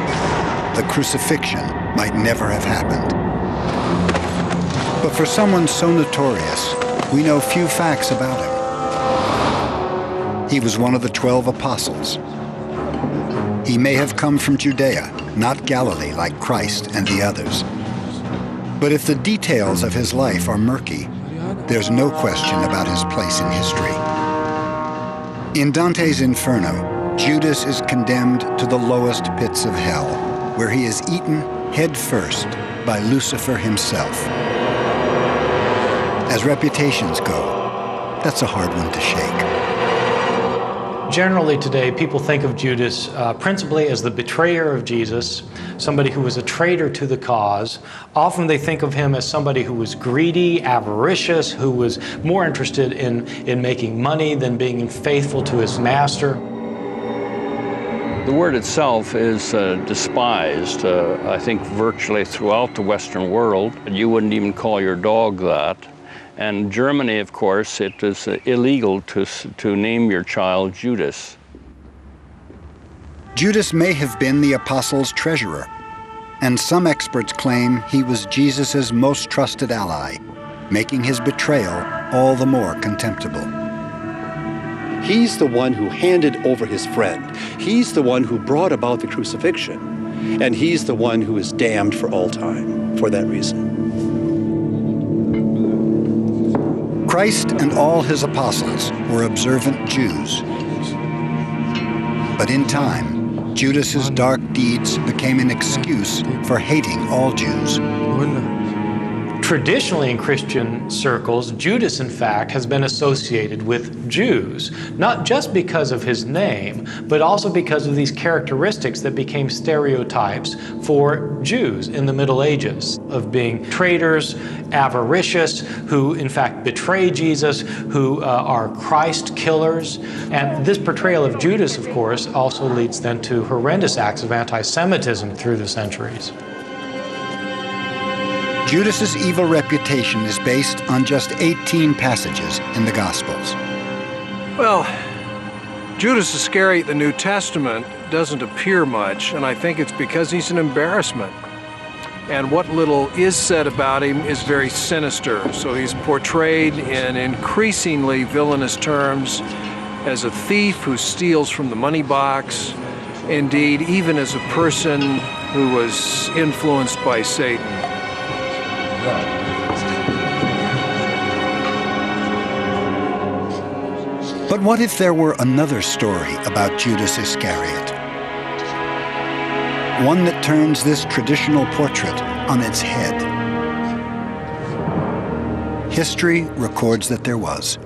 the crucifixion might never have happened. But for someone so notorious, we know few facts about him. He was one of the 12 apostles. He may have come from Judea, not Galilee like Christ and the others. But if the details of his life are murky, there's no question about his place in history. In Dante's Inferno, Judas is condemned to the lowest pits of hell, where he is eaten head first by Lucifer himself. As reputations go, that's a hard one to shake. Generally today, people think of Judas principally as the betrayer of Jesus, somebody who was a traitor to the cause. Often they think of him as somebody who was greedy, avaricious, who was more interested in making money than being faithful to his master. The word itself is despised, I think, virtually throughout the Western world. You wouldn't even call your dog that. And Germany, of course, it is illegal to name your child Judas. Judas may have been the apostles' treasurer, and some experts claim he was Jesus' most trusted ally, making his betrayal all the more contemptible. He's the one who handed over his friend. He's the one who brought about the crucifixion. And he's the one who is damned for all time for that reason. Christ and all his apostles were observant Jews. But in time, Judas's dark deeds became an excuse for hating all Jews. Traditionally in Christian circles, Judas, in fact, has been associated with Jews, not just because of his name, but also because of these characteristics that became stereotypes for Jews in the Middle Ages, of being traitors, avaricious, who in fact betray Jesus, who are Christ killers. And this portrayal of Judas, of course, also leads then to horrendous acts of anti-Semitism through the centuries. Judas's evil reputation is based on just 18 passages in the Gospels. Well, Judas Iscariot in the New Testament doesn't appear much, and I think it's because he's an embarrassment. And what little is said about him is very sinister, so he's portrayed in increasingly villainous terms as a thief who steals from the money box, indeed, even as a person who was influenced by Satan. But what if there were another story about Judas Iscariot? One that turns this traditional portrait on its head. History records that there was.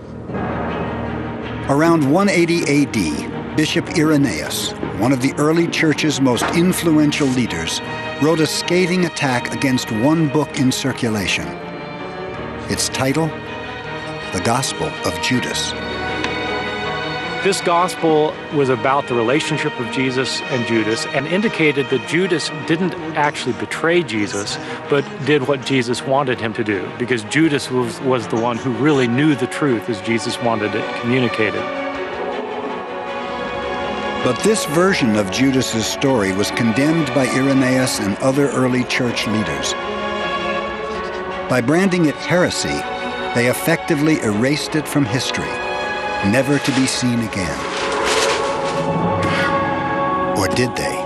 Around 180 AD, Bishop Irenaeus, one of the early church's most influential leaders, wrote a scathing attack against one book in circulation. Its title, The Gospel of Judas. This gospel was about the relationship of Jesus and Judas and indicated that Judas didn't actually betray Jesus, but did what Jesus wanted him to do, because Judas was the one who really knew the truth as Jesus wanted it communicated. But this version of Judas's story was condemned by Irenaeus and other early church leaders. By branding it heresy, they effectively erased it from history, never to be seen again. Or did they?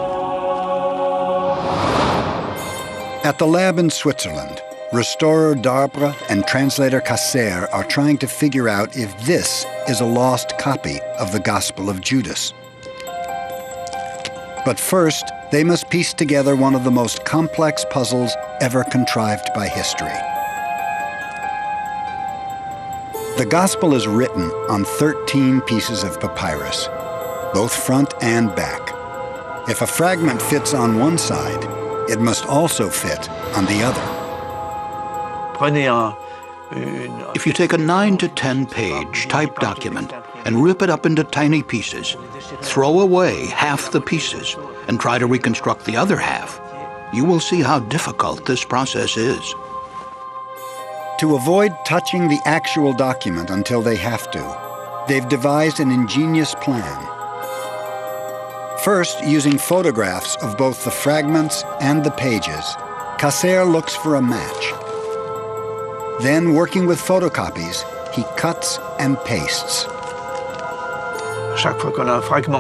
At the lab in Switzerland, restorer Darbre and translator Casser are trying to figure out if this is a lost copy of the Gospel of Judas. But first, they must piece together one of the most complex puzzles ever contrived by history. The Gospel is written on 13 pieces of papyrus, both front and back. If a fragment fits on one side, it must also fit on the other. If you take a 9 to 10 page typed document and rip it up into tiny pieces, throw away half the pieces, and try to reconstruct the other half, you will see how difficult this process is. To avoid touching the actual document until they have to, they've devised an ingenious plan. First, using photographs of both the fragments and the pages, Casser looks for a match. Then, working with photocopies, he cuts and pastes.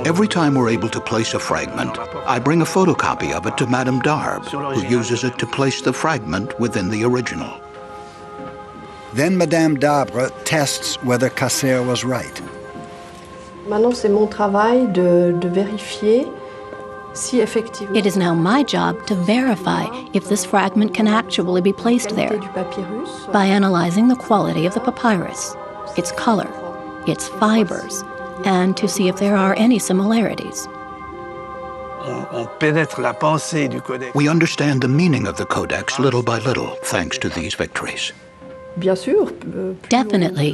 Every time we're able to place a fragment, I bring a photocopy of it to Madame Darbe, who uses it to place the fragment within the original. Then Madame Darbe tests whether Casser was right. Maintenant, c'est mon travail de vérifier si effectivement. It is now my job to verify if this fragment can actually be placed there by analyzing the quality of the papyrus, its color, its fibers, and to see if there are any similarities. We understand the meaning of the Codex little by little, thanks to these victories. Definitely.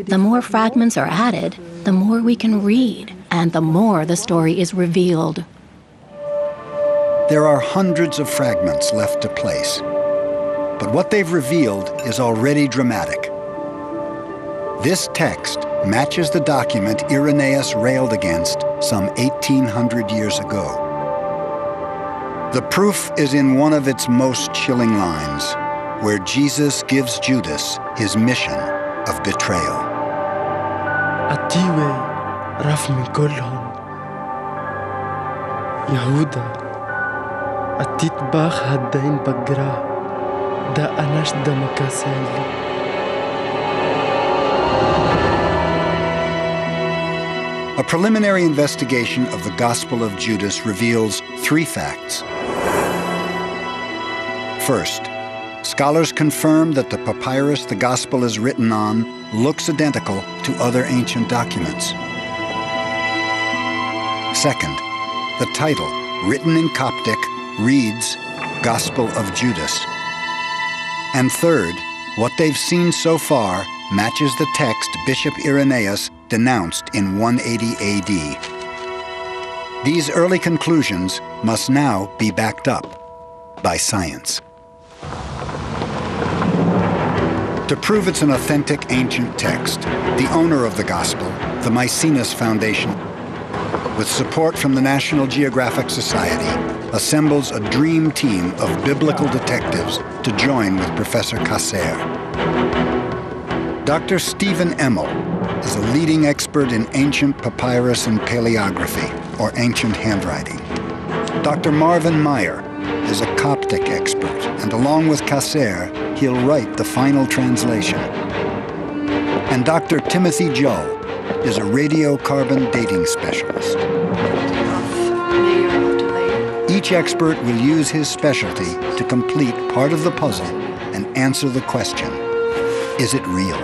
The more fragments are added, the more we can read, and the more the story is revealed. There are hundreds of fragments left to place, but what they've revealed is already dramatic. This text matches the document Irenaeus railed against some 1,800 years ago. The proof is in one of its most chilling lines, where Jesus gives Judas his mission of betrayal. Atiwe raf min kolhom. Yehuda atit bach haddain bagra da anash da makasali. A preliminary investigation of the Gospel of Judas reveals 3 facts. First, scholars confirm that the papyrus the Gospel is written on looks identical to other ancient documents. Second, the title, written in Coptic, reads Gospel of Judas. And third, what they've seen so far matches the text Bishop Irenaeus denounced in 180 AD. These early conclusions must now be backed up by science. To prove it's an authentic ancient text, the owner of the Gospel, the Maecenas Foundation, with support from the National Geographic Society, assembles a dream team of biblical detectives to join with Professor Casser. Dr. Stephen Emmel is a leading expert in ancient papyrus and paleography, or ancient handwriting. Dr. Marvin Meyer is a Coptic expert, and along with Casser, he'll write the final translation. And Dr. Timothy Joe is a radiocarbon dating specialist. Each expert will use his specialty to complete part of the puzzle and answer the question, is it real?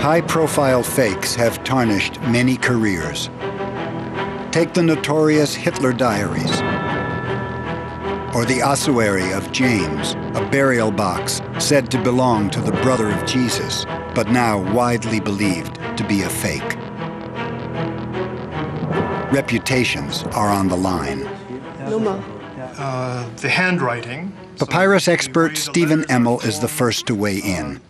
High-profile fakes have tarnished many careers. Take the notorious Hitler diaries, or the ossuary of James, a burial box said to belong to the brother of Jesus, but now widely believed to be a fake. Reputations are on the line. The handwriting. Papyrus expert Stephen Emmel is the first to weigh in.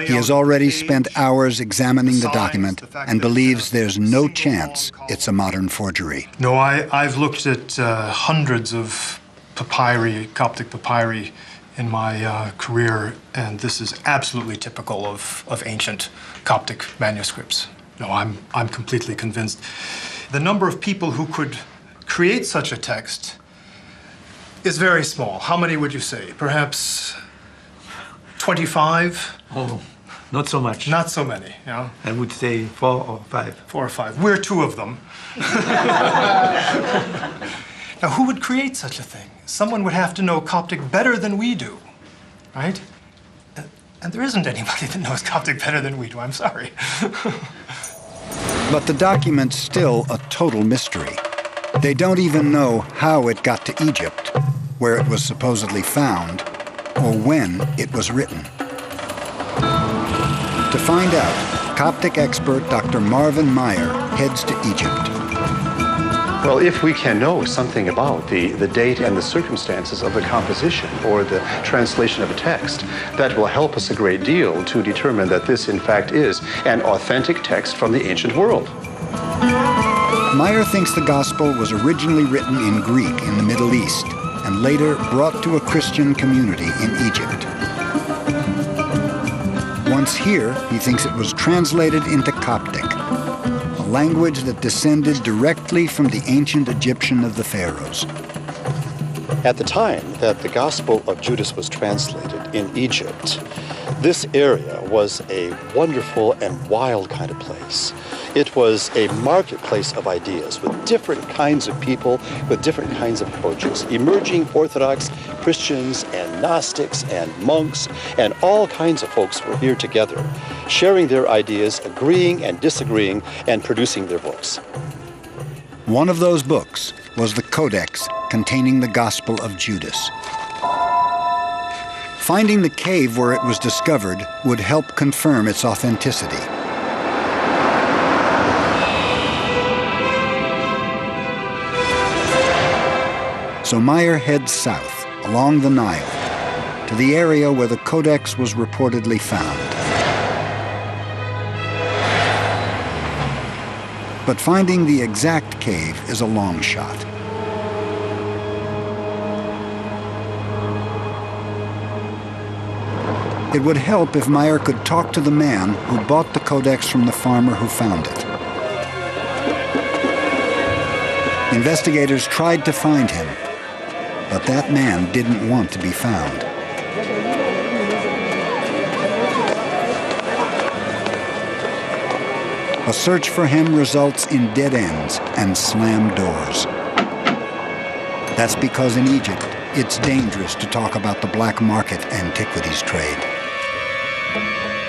He has already spent hours examining the document and believes there's no chance it's a modern forgery. No, I've looked at hundreds of papyri, Coptic papyri, in my career, and this is absolutely typical of ancient Coptic manuscripts. No, I'm completely convinced. The number of people who could create such a text is very small. How many would you say? Perhaps 25? Oh, not so much. Not so many, yeah? I would say 4 or 5. 4 or 5. We're 2 of them. Now, who would create such a thing? Someone would have to know Coptic better than we do, right? And there isn't anybody that knows Coptic better than we do, I'm sorry. But the document's still a total mystery. They don't even know how it got to Egypt, where it was supposedly found, or when it was written. To find out, Coptic expert Dr. Marvin Meyer heads to Egypt. Well, if we can know something about the date and the circumstances of the composition or the translation of a text, that will help us a great deal to determine that this, in fact, is an authentic text from the ancient world. Meyer thinks the Gospel was originally written in Greek in the Middle East and later brought to a Christian community in Egypt. Once here, he thinks it was translated into Coptic, a language that descended directly from the ancient Egyptian of the pharaohs. At the time that the Gospel of Judas was translated in Egypt, this area was a wonderful and wild kind of place. It was a marketplace of ideas with different kinds of people, with different kinds of approaches. Emerging Orthodox Christians and Gnostics and monks and all kinds of folks were here together, sharing their ideas, agreeing and disagreeing, and producing their books. One of those books was the Codex containing the Gospel of Judas. Finding the cave where it was discovered would help confirm its authenticity. So Meyer heads south, along the Nile, to the area where the Codex was reportedly found. But finding the exact cave is a long shot. It would help if Meyer could talk to the man who bought the Codex from the farmer who found it. Investigators tried to find him, but that man didn't want to be found. A search for him results in dead ends and slammed doors. That's because in Egypt, it's dangerous to talk about the black market antiquities trade.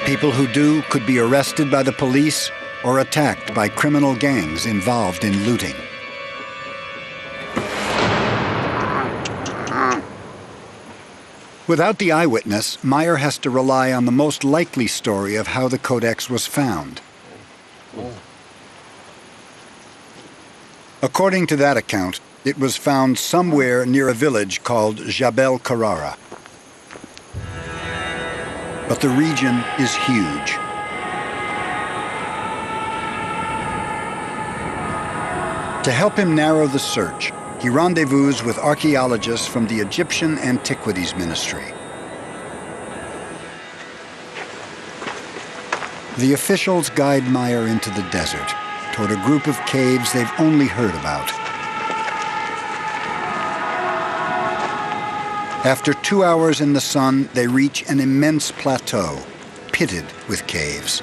People who do could be arrested by the police or attacked by criminal gangs involved in looting. Without the eyewitness, Meyer has to rely on the most likely story of how the Codex was found. According to that account, it was found somewhere near a village called Jabel Karara. But the region is huge. To help him narrow the search, he rendezvous with archaeologists from the Egyptian Antiquities Ministry. The officials guide Meyer into the desert, toward a group of caves they've only heard about. After 2 hours in the sun, they reach an immense plateau, pitted with caves.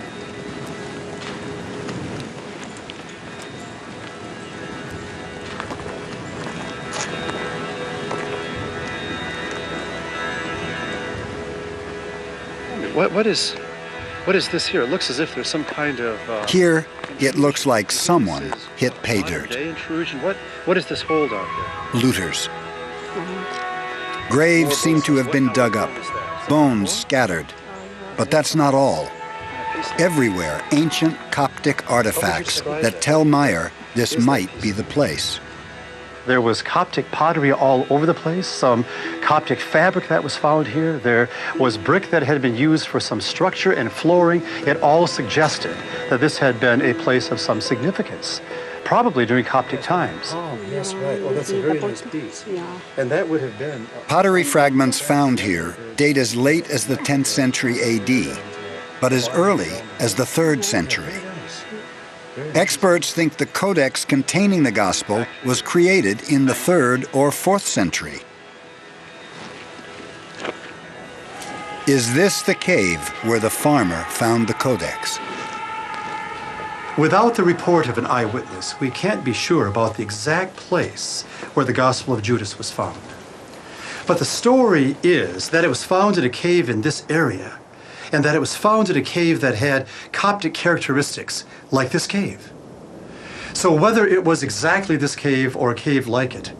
What is this here? It looks as if there's some kind of... Here, it looks like someone hit pay dirt. Intrusion. What is this hold out there? Looters. Graves seem to have been dug up, bones scattered. But that's not all. Everywhere, ancient Coptic artifacts that tell Meyer this might be the place. There was Coptic pottery all over the place, some Coptic fabric that was found here. There was brick that had been used for some structure and flooring. It all suggested that this had been a place of some significance, probably during Coptic times. Oh, yes, right. Oh, that's a very nice piece. And that would have been... Pottery fragments found here date as late as the 10th century AD, but as early as the 3rd century. Experts think the codex containing the Gospel was created in the 3rd or 4th century. Is this the cave where the farmer found the codex? Without the report of an eyewitness, we can't be sure about the exact place where the Gospel of Judas was found. But the story is that it was found in a cave in this area, and that it was found in a cave that had Coptic characteristics, like this cave. So whether it was exactly this cave or a cave like it,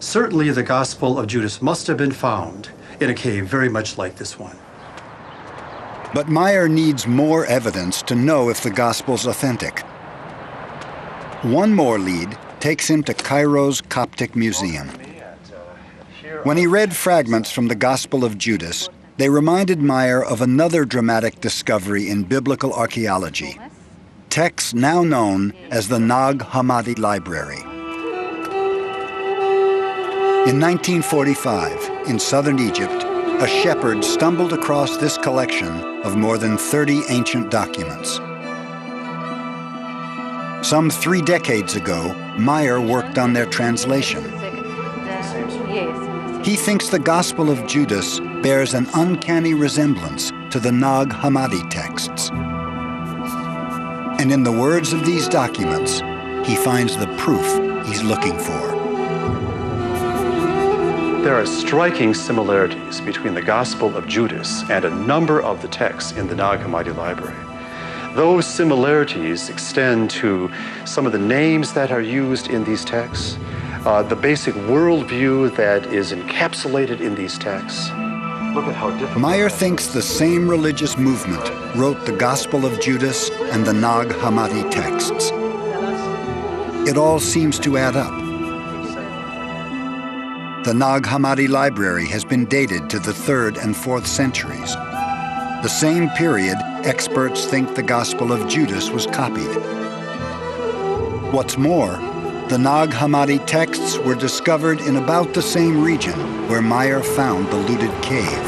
certainly the Gospel of Judas must have been found in a cave very much like this one. But Meyer needs more evidence to know if the Gospel's authentic. One more lead takes him to Cairo's Coptic Museum. When he read fragments from the Gospel of Judas, they reminded Meyer of another dramatic discovery in biblical archaeology, texts now known as the Nag Hammadi Library. In 1945, in southern Egypt, a shepherd stumbled across this collection of more than 30 ancient documents. Some 3 decades ago, Meyer worked on their translation. He thinks the Gospel of Judas bears an uncanny resemblance to the Nag Hammadi texts. And in the words of these documents, he finds the proof he's looking for. There are striking similarities between the Gospel of Judas and a number of the texts in the Nag Hammadi library. Those similarities extend to some of the names that are used in these texts, the basic worldview that is encapsulated in these texts. Look at how different. Meyer thinks the same religious movement wrote the Gospel of Judas and the Nag Hammadi texts. It all seems to add up. The Nag Hammadi library has been dated to the 3rd and 4th centuries. The same period experts think the Gospel of Judas was copied. What's more, the Nag Hammadi texts were discovered in about the same region where Meyer found the looted cave.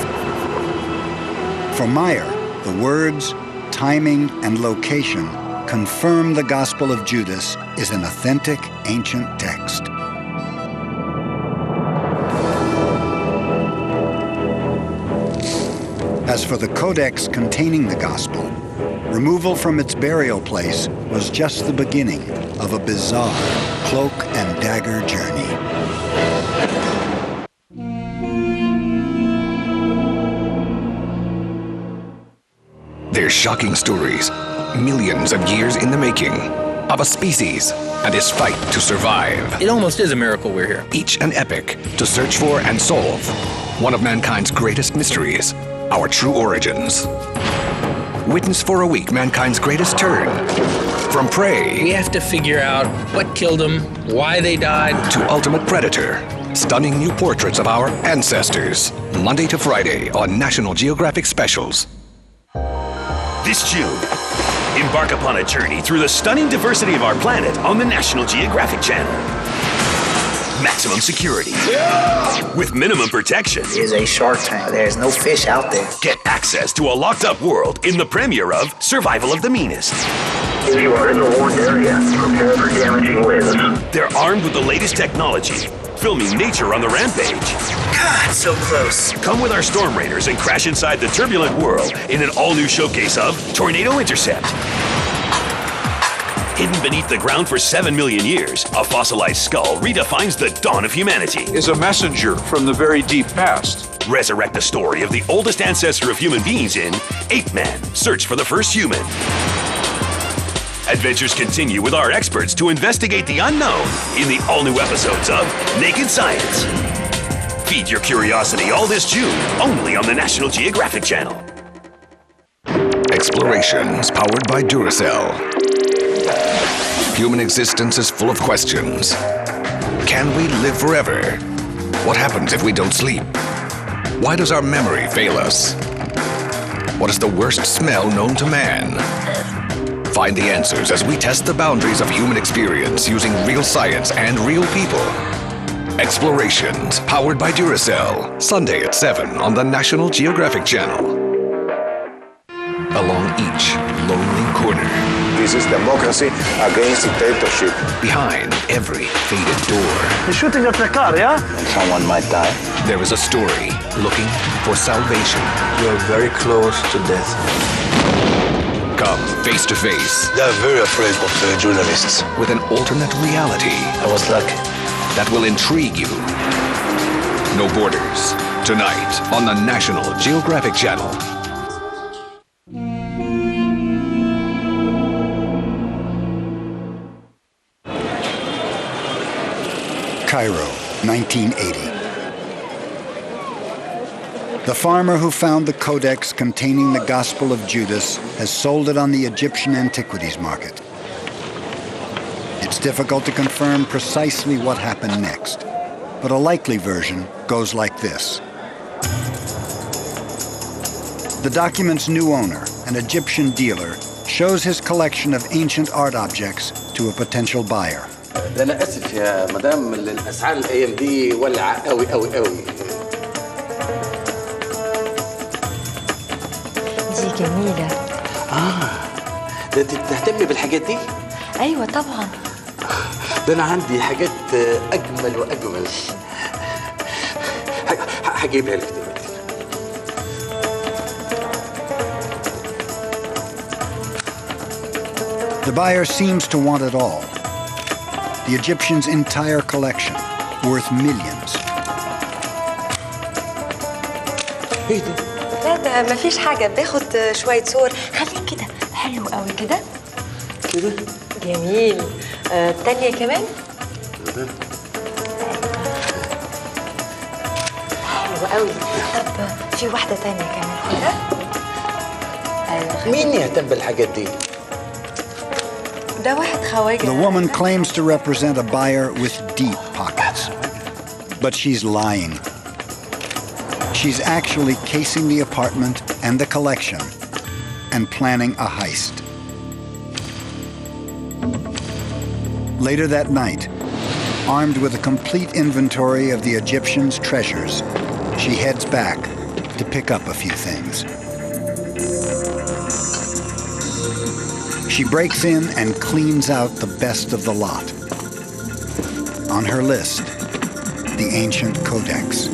For Meyer, the words, timing, and location confirm the Gospel of Judas is an authentic ancient text. As for the codex containing the Gospel, removal from its burial place was just the beginning of a bizarre cloak and dagger journey. They're shocking stories, millions of years in the making, of a species and its fight to survive. It almost is a miracle we're here. Each an epic to search for and solve one of mankind's greatest mysteries, our true origins. Witness for a week mankind's greatest turn. From prey. We have to figure out what killed them, why they died. To ultimate predator. Stunning new portraits of our ancestors. Monday to Friday on National Geographic Specials. This June, embark upon a journey through the stunning diversity of our planet on the National Geographic Channel. Maximum security. With minimum protection. It is a shark tank. There is no fish out there. Get access to a locked-up world in the premiere of Survival of the Meanest. If you are in the warned area, prepare for damaging winds. They're armed with the latest technology, filming nature on the rampage. God, so close. Come with our Storm Raiders and crash inside the turbulent world in an all-new showcase of Tornado Intercept. Hidden beneath the ground for 7 million years, a fossilized skull redefines the dawn of humanity. Is a messenger from the very deep past. Resurrect the story of the oldest ancestor of human beings in Ape Man, Search for the First Human. Adventures continue with our experts to investigate the unknown in the all-new episodes of Naked Science. Feed your curiosity all this June, only on the National Geographic Channel. Explorations powered by Duracell. Human existence is full of questions. Can we live forever? What happens if we don't sleep? Why does our memory fail us? What is the worst smell known to man? Find the answers as we test the boundaries of human experience using real science and real people. Explorations, powered by Duracell. Sunday at 7 on the National Geographic Channel. Along each lonely corner. This is democracy against dictatorship. Behind every faded door. You're shooting at the car, yeah? Someone might die. There is a story looking for salvation. You're very close to death. Come face to face. They're very afraid of journalists. With an alternate reality. I was lucky. That will intrigue you. No Borders. Tonight on the National Geographic Channel. Cairo, 1980. The farmer who found the codex containing the Gospel of Judas has sold it on the Egyptian antiquities market. It's difficult to confirm precisely what happened next, but a likely version goes like this. The document's new owner, an Egyptian dealer, shows his collection of ancient art objects to a potential buyer. أنا آسف يا مدام الأسعار الأيام دي ولعة قوي قوي قوي. دي جميلة. ده أنت بتهتمي بالحاجات دي؟ أيوة طبعا. ده أنا عندي حاجات أجمل وأجمل. هجيبها لك دلوقتي. The buyer seems to want it all. The Egyptians' entire collection, worth millions. ايه ده؟ لا ده مفيش حاجة، باخد شوية صور، خليك كده حلو قوي كده. كده؟ جميل. تانية كمان؟ ده حلو قوي. طب في واحدة تانية كمان كده. أيوة. مين يهتم بالحاجات دي؟ The woman claims to represent a buyer with deep pockets, but she's lying. She's actually casing the apartment and the collection and planning a heist. Later that night, armed with a complete inventory of the Egyptians' treasures, she heads back to pick up a few things. She breaks in and cleans out the best of the lot. On her list, the ancient codex.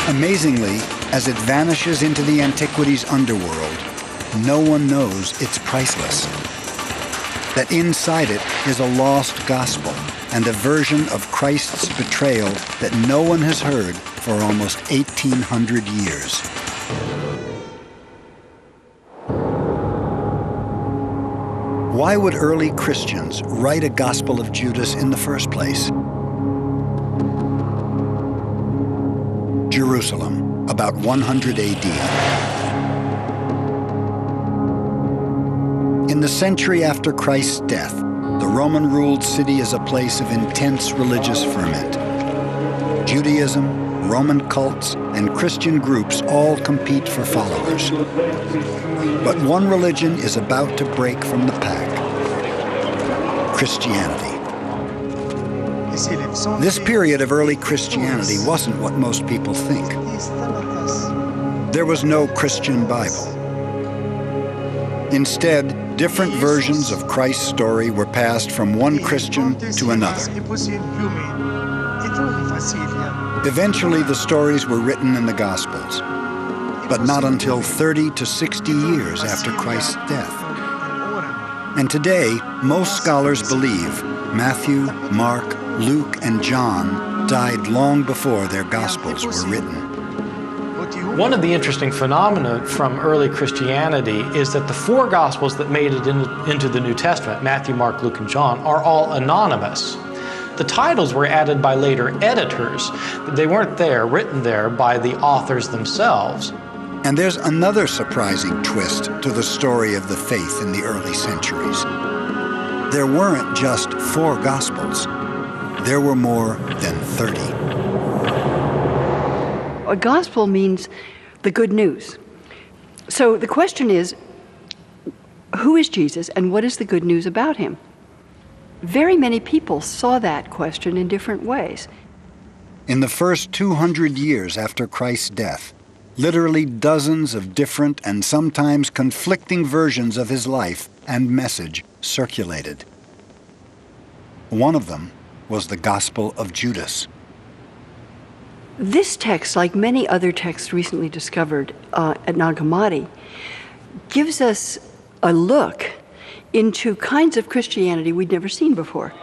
Amazingly, as it vanishes into the antiquities underworld, no one knows it's priceless. That inside it is a lost gospel and a version of Christ's betrayal that no one has heard for almost 1,800 years. Why would early Christians write a Gospel of Judas in the first place? Jerusalem, about 100 AD. In the century after Christ's death, the Roman-ruled city is a place of intense religious ferment. Judaism, Roman cults, and Christian groups all compete for followers. But one religion is about to break from the pack: Christianity. This period of early Christianity wasn't what most people think. There was no Christian Bible. Instead, different versions of Christ's story were passed from one Christian to another. Eventually, the stories were written in the Gospels, but not until 30 to 60 years after Christ's death. And today, most scholars believe Matthew, Mark, Luke, and John died long before their Gospels were written. One of the interesting phenomena from early Christianity is that the four Gospels that made it into the New Testament, Matthew, Mark, Luke, and John, are all anonymous. The titles were added by later editors. They weren't there, written there by the authors themselves. And there's another surprising twist to the story of the faith in the early centuries. There weren't just 4 Gospels. There were more than 30. A gospel means the good news. So the question is, who is Jesus and what is the good news about him? Very many people saw that question in different ways. In the first 200 years after Christ's death, literally dozens of different and sometimes conflicting versions of his life and message circulated. One of them was the Gospel of Judas. This text, like many other texts recently discovered at Nag Hammadi, gives us a look into kinds of Christianity we'd never seen before.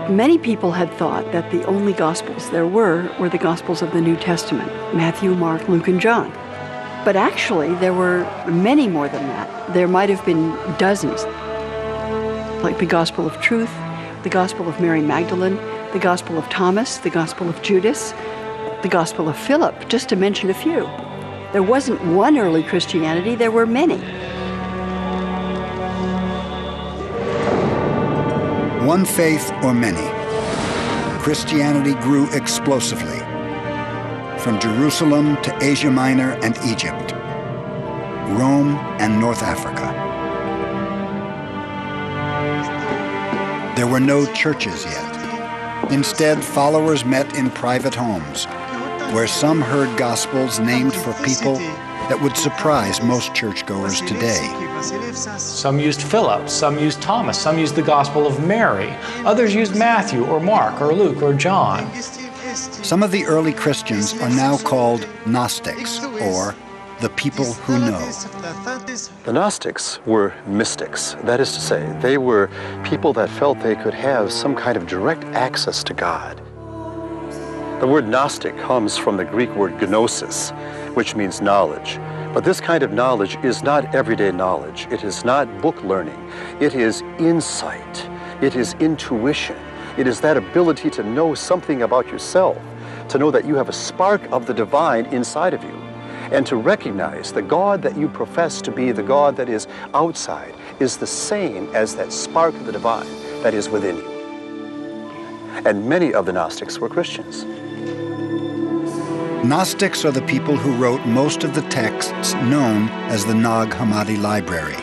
Many people had thought that the only Gospels there were the Gospels of the New Testament, Matthew, Mark, Luke, and John. But actually, there were many more than that. There might have been dozens, like the Gospel of Truth, the Gospel of Mary Magdalene, the Gospel of Thomas, the Gospel of Judas, the Gospel of Philip, just to mention a few. There wasn't one early Christianity, there were many. One faith or many, Christianity grew explosively. From Jerusalem to Asia Minor and Egypt, Rome and North Africa. There were no churches yet. Instead, followers met in private homes, where some heard Gospels named for people that would surprise most churchgoers today. Some used Philip, some used Thomas, some used the Gospel of Mary. Others used Matthew or Mark or Luke or John. Some of the early Christians are now called Gnostics, or the people who know. The Gnostics were mystics. That is to say, they were people that felt they could have some kind of direct access to God. The word Gnostic comes from the Greek word gnosis, which means knowledge. But this kind of knowledge is not everyday knowledge. It is not book learning. It is insight. It is intuition. It is that ability to know something about yourself, to know that you have a spark of the divine inside of you, and to recognize the God that you profess to be, the God that is outside, is the same as that spark of the divine that is within you. And many of the Gnostics were Christians. Gnostics are the people who wrote most of the texts known as the Nag Hammadi Library.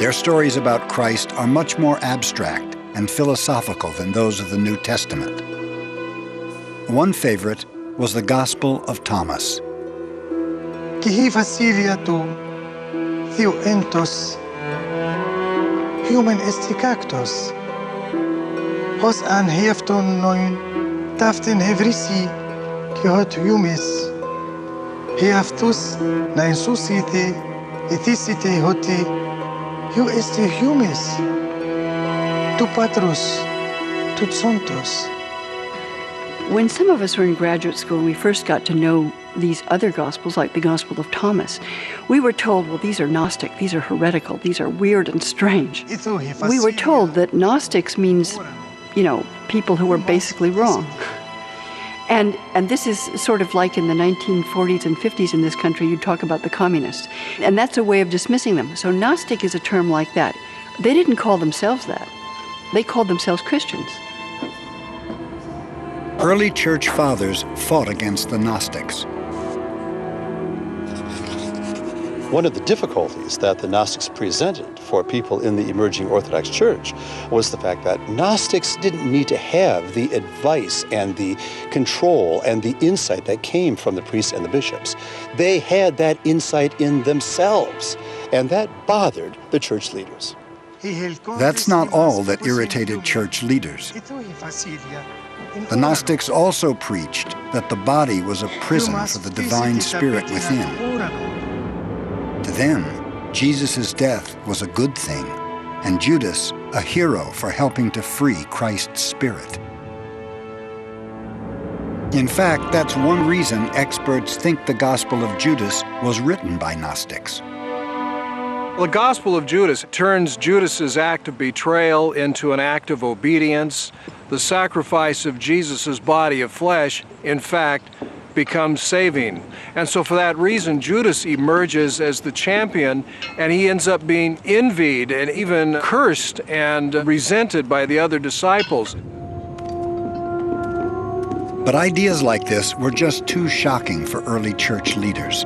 Their stories about Christ are much more abstract and philosophical than those of the New Testament. One favorite was the Gospel of Thomas. Kihi Vasiliatu, Theo Entos, Human Esticactos, Hos an Hefton Noin, Taften Hevrisi, Kihot Humis, Heaftus, Nain Susite, Ethisite Hoti, Hu Este Humis, Tu Patrus, Tut Santos. When some of us were in graduate school and we first got to know these other Gospels, like the Gospel of Thomas, we were told, well, these are Gnostic, these are heretical, these are weird and strange. We were told that Gnostics means, you know, people who are basically wrong. And this is sort of like in the 1940s and 50s in this country, you'd talk about the communists. And that's a way of dismissing them. So Gnostic is a term like that. They didn't call themselves that. They called themselves Christians. Early church fathers fought against the Gnostics. One of the difficulties that the Gnostics presented for people in the emerging Orthodox Church was the fact that Gnostics didn't need to have the advice and the control and the insight that came from the priests and the bishops. They had that insight in themselves, and that bothered the church leaders. That's not all that irritated church leaders. The Gnostics also preached that the body was a prison for the divine spirit within. To them, Jesus' death was a good thing, and Judas a hero for helping to free Christ's spirit. In fact, that's one reason experts think the Gospel of Judas was written by Gnostics. The Gospel of Judas turns Judas's act of betrayal into an act of obedience. The sacrifice of Jesus' body of flesh, in fact, becomes saving. And so for that reason, Judas emerges as the champion, and he ends up being envied and even cursed and resented by the other disciples. But ideas like this were just too shocking for early church leaders.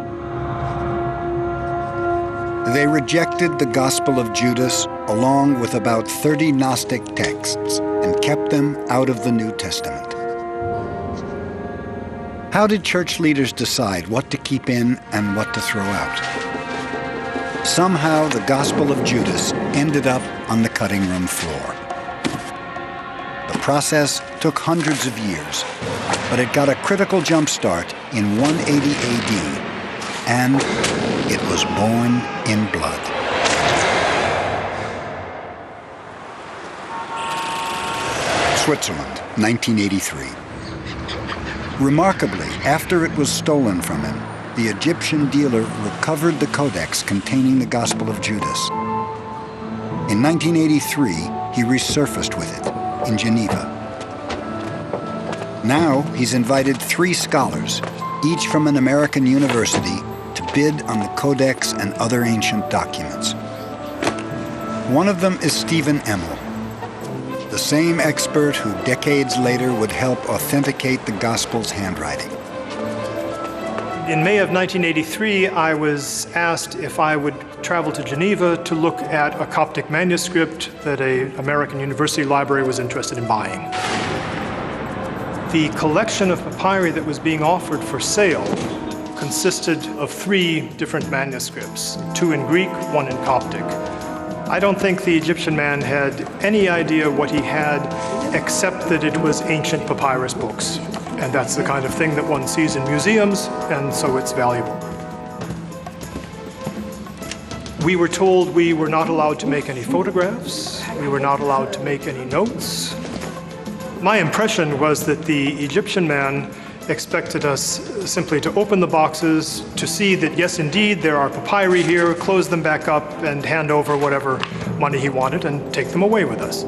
They rejected the Gospel of Judas along with about 30 Gnostic texts and kept them out of the New Testament. How did church leaders decide what to keep in and what to throw out? Somehow the Gospel of Judas ended up on the cutting room floor. The process took hundreds of years, but it got a critical jump start in 180 AD, and it was born in blood. Switzerland, 1983. Remarkably, after it was stolen from him, the Egyptian dealer recovered the codex containing the Gospel of Judas. In 1983, he resurfaced with it in Geneva. Now he's invited 3 scholars, each from an American university, to bid on the codex and other ancient documents. One of them is Stephen Emmel, the same expert who decades later would help authenticate the Gospel's handwriting. In May of 1983, I was asked if I would travel to Geneva to look at a Coptic manuscript that an American university library was interested in buying. The collection of papyri that was being offered for sale consisted of 3 different manuscripts, 2 in Greek, 1 in Coptic. I don't think the Egyptian man had any idea what he had, except that it was ancient papyrus books. And that's the kind of thing that one sees in museums, and so it's valuable. We were told we were not allowed to make any photographs, we were not allowed to make any notes. My impression was that the Egyptian man expected us simply to open the boxes, to see that yes, indeed, there are papyri here, close them back up, and hand over whatever money he wanted and take them away with us.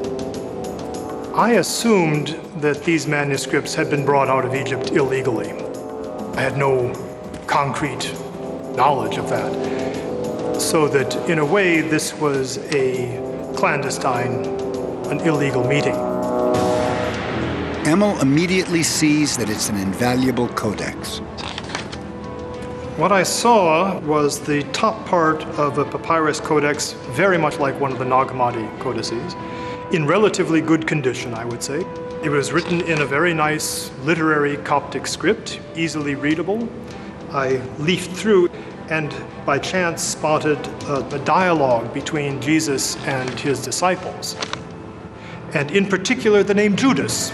I assumed that these manuscripts had been brought out of Egypt illegally. I had no concrete knowledge of that. So that in a way, this was a clandestine, an illegal meeting. Emmel immediately sees that it's an invaluable codex. What I saw was the top part of a papyrus codex, very much like one of the Nag Hammadi codices, in relatively good condition, I would say. It was written in a very nice literary Coptic script, easily readable. I leafed through and by chance spotted a dialogue between Jesus and his disciples. And in particular, the name Judas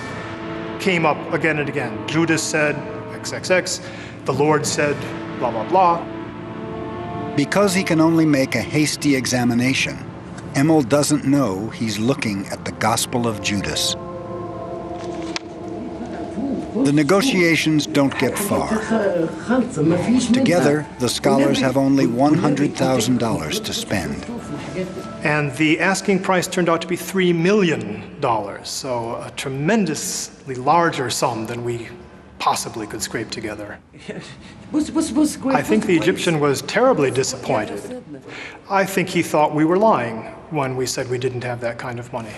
came up again and again. Judas said, XXX, the Lord said, blah, blah, blah. Because he can only make a hasty examination, Emmel doesn't know he's looking at the Gospel of Judas. The negotiations don't get far. Together, the scholars have only $100,000 to spend. And the asking price turned out to be $3 million, so a tremendously larger sum than we possibly could scrape together. I think the Egyptian was terribly disappointed. I think he thought we were lying when we said we didn't have that kind of money.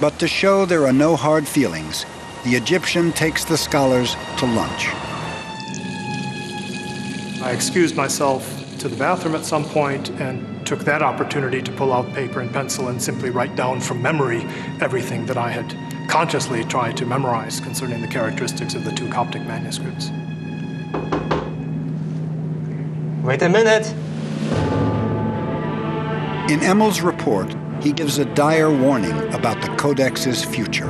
But to show there are no hard feelings, the Egyptian takes the scholars to lunch. I excused myself to the bathroom at some point and took that opportunity to pull out paper and pencil and simply write down from memory everything that I had consciously tried to memorize concerning the characteristics of the 2 Coptic manuscripts. Wait a minute. In Emmel's report, he gives a dire warning about the Codex's future.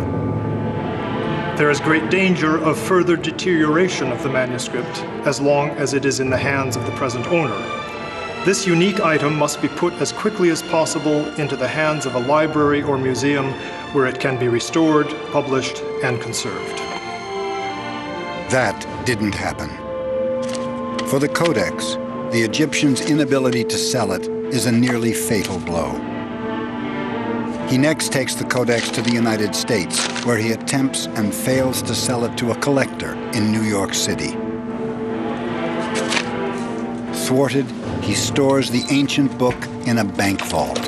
There is great danger of further deterioration of the manuscript as long as it is in the hands of the present owner. This unique item must be put as quickly as possible into the hands of a library or museum where it can be restored, published, and conserved. That didn't happen. For the Codex, the Egyptian's inability to sell it is a nearly fatal blow. He next takes the Codex to the United States, where he attempts and fails to sell it to a collector in New York City. Thwarted, he stores the ancient book in a bank vault.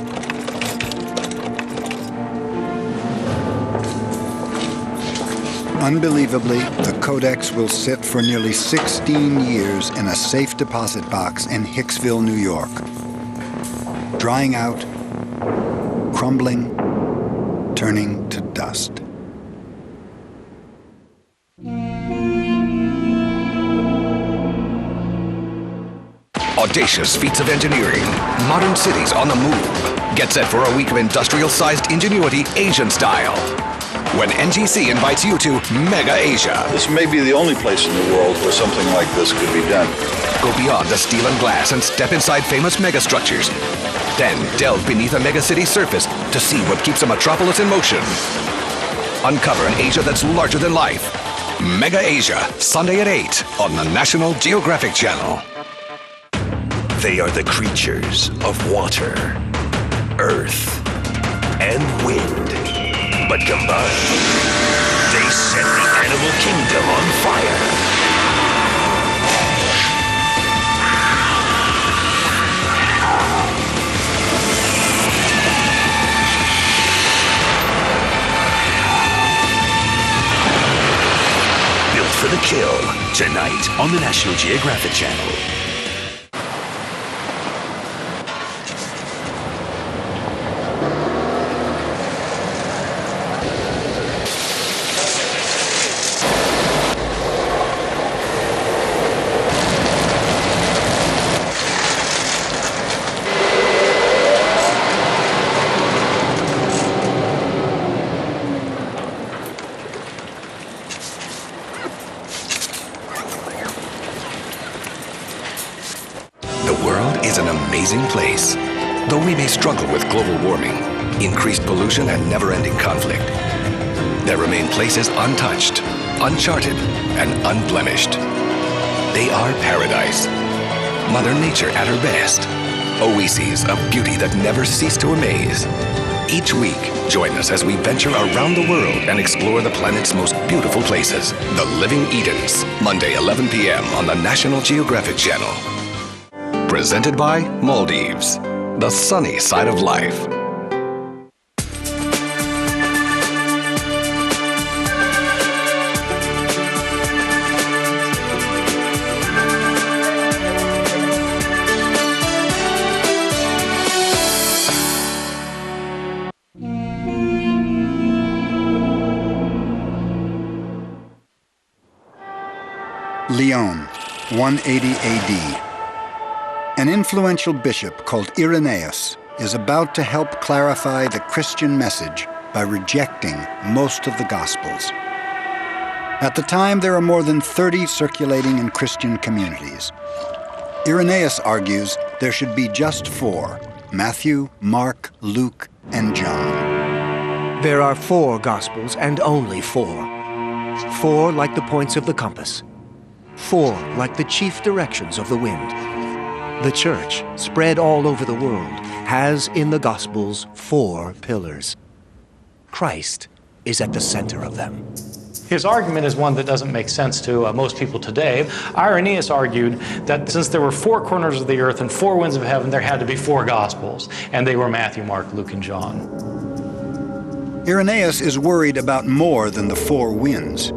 Unbelievably, the Codex will sit for nearly 16 years in a safe deposit box in Hicksville, New York, drying out, crumbling, turning to dust. Audacious feats of engineering, modern cities on the move. Get set for a week of industrial-sized ingenuity Asian style. When NGC invites you to Mega Asia. This may be the only place in the world where something like this could be done. Go beyond the steel and glass and step inside famous megastructures. Then delve beneath a megacity's surface to see what keeps a metropolis in motion. Uncover an Asia that's larger than life. Mega Asia, Sunday at 8 on the National Geographic Channel. They are the creatures of water, earth, and wind. But combined, they set the animal kingdom on fire. Built for the kill, tonight on the National Geographic Channel. Place. Though we may struggle with global warming, increased pollution, and never-ending conflict, there remain places untouched, uncharted, and unblemished. They are paradise. Mother Nature at her best. Oases of beauty that never cease to amaze. Each week, join us as we venture around the world and explore the planet's most beautiful places. The Living Edens, Monday, 11 p.m. on the National Geographic Channel. Presented by Maldives, the sunny side of life. Lyon, 180 AD. An influential bishop called Irenaeus is about to help clarify the Christian message by rejecting most of the Gospels. At the time, there are more than 30 circulating in Christian communities. Irenaeus argues there should be just 4: Matthew, Mark, Luke, and John. There are 4 Gospels and only 4. 4 like the points of the compass. 4 like the chief directions of the wind. The Church, spread all over the world, has in the Gospels 4 pillars. Christ is at the center of them. His argument is one that doesn't make sense to most people today. Irenaeus argued that since there were 4 corners of the earth and 4 winds of heaven, there had to be 4 Gospels, and they were Matthew, Mark, Luke, and John. Irenaeus is worried about more than the 4 winds.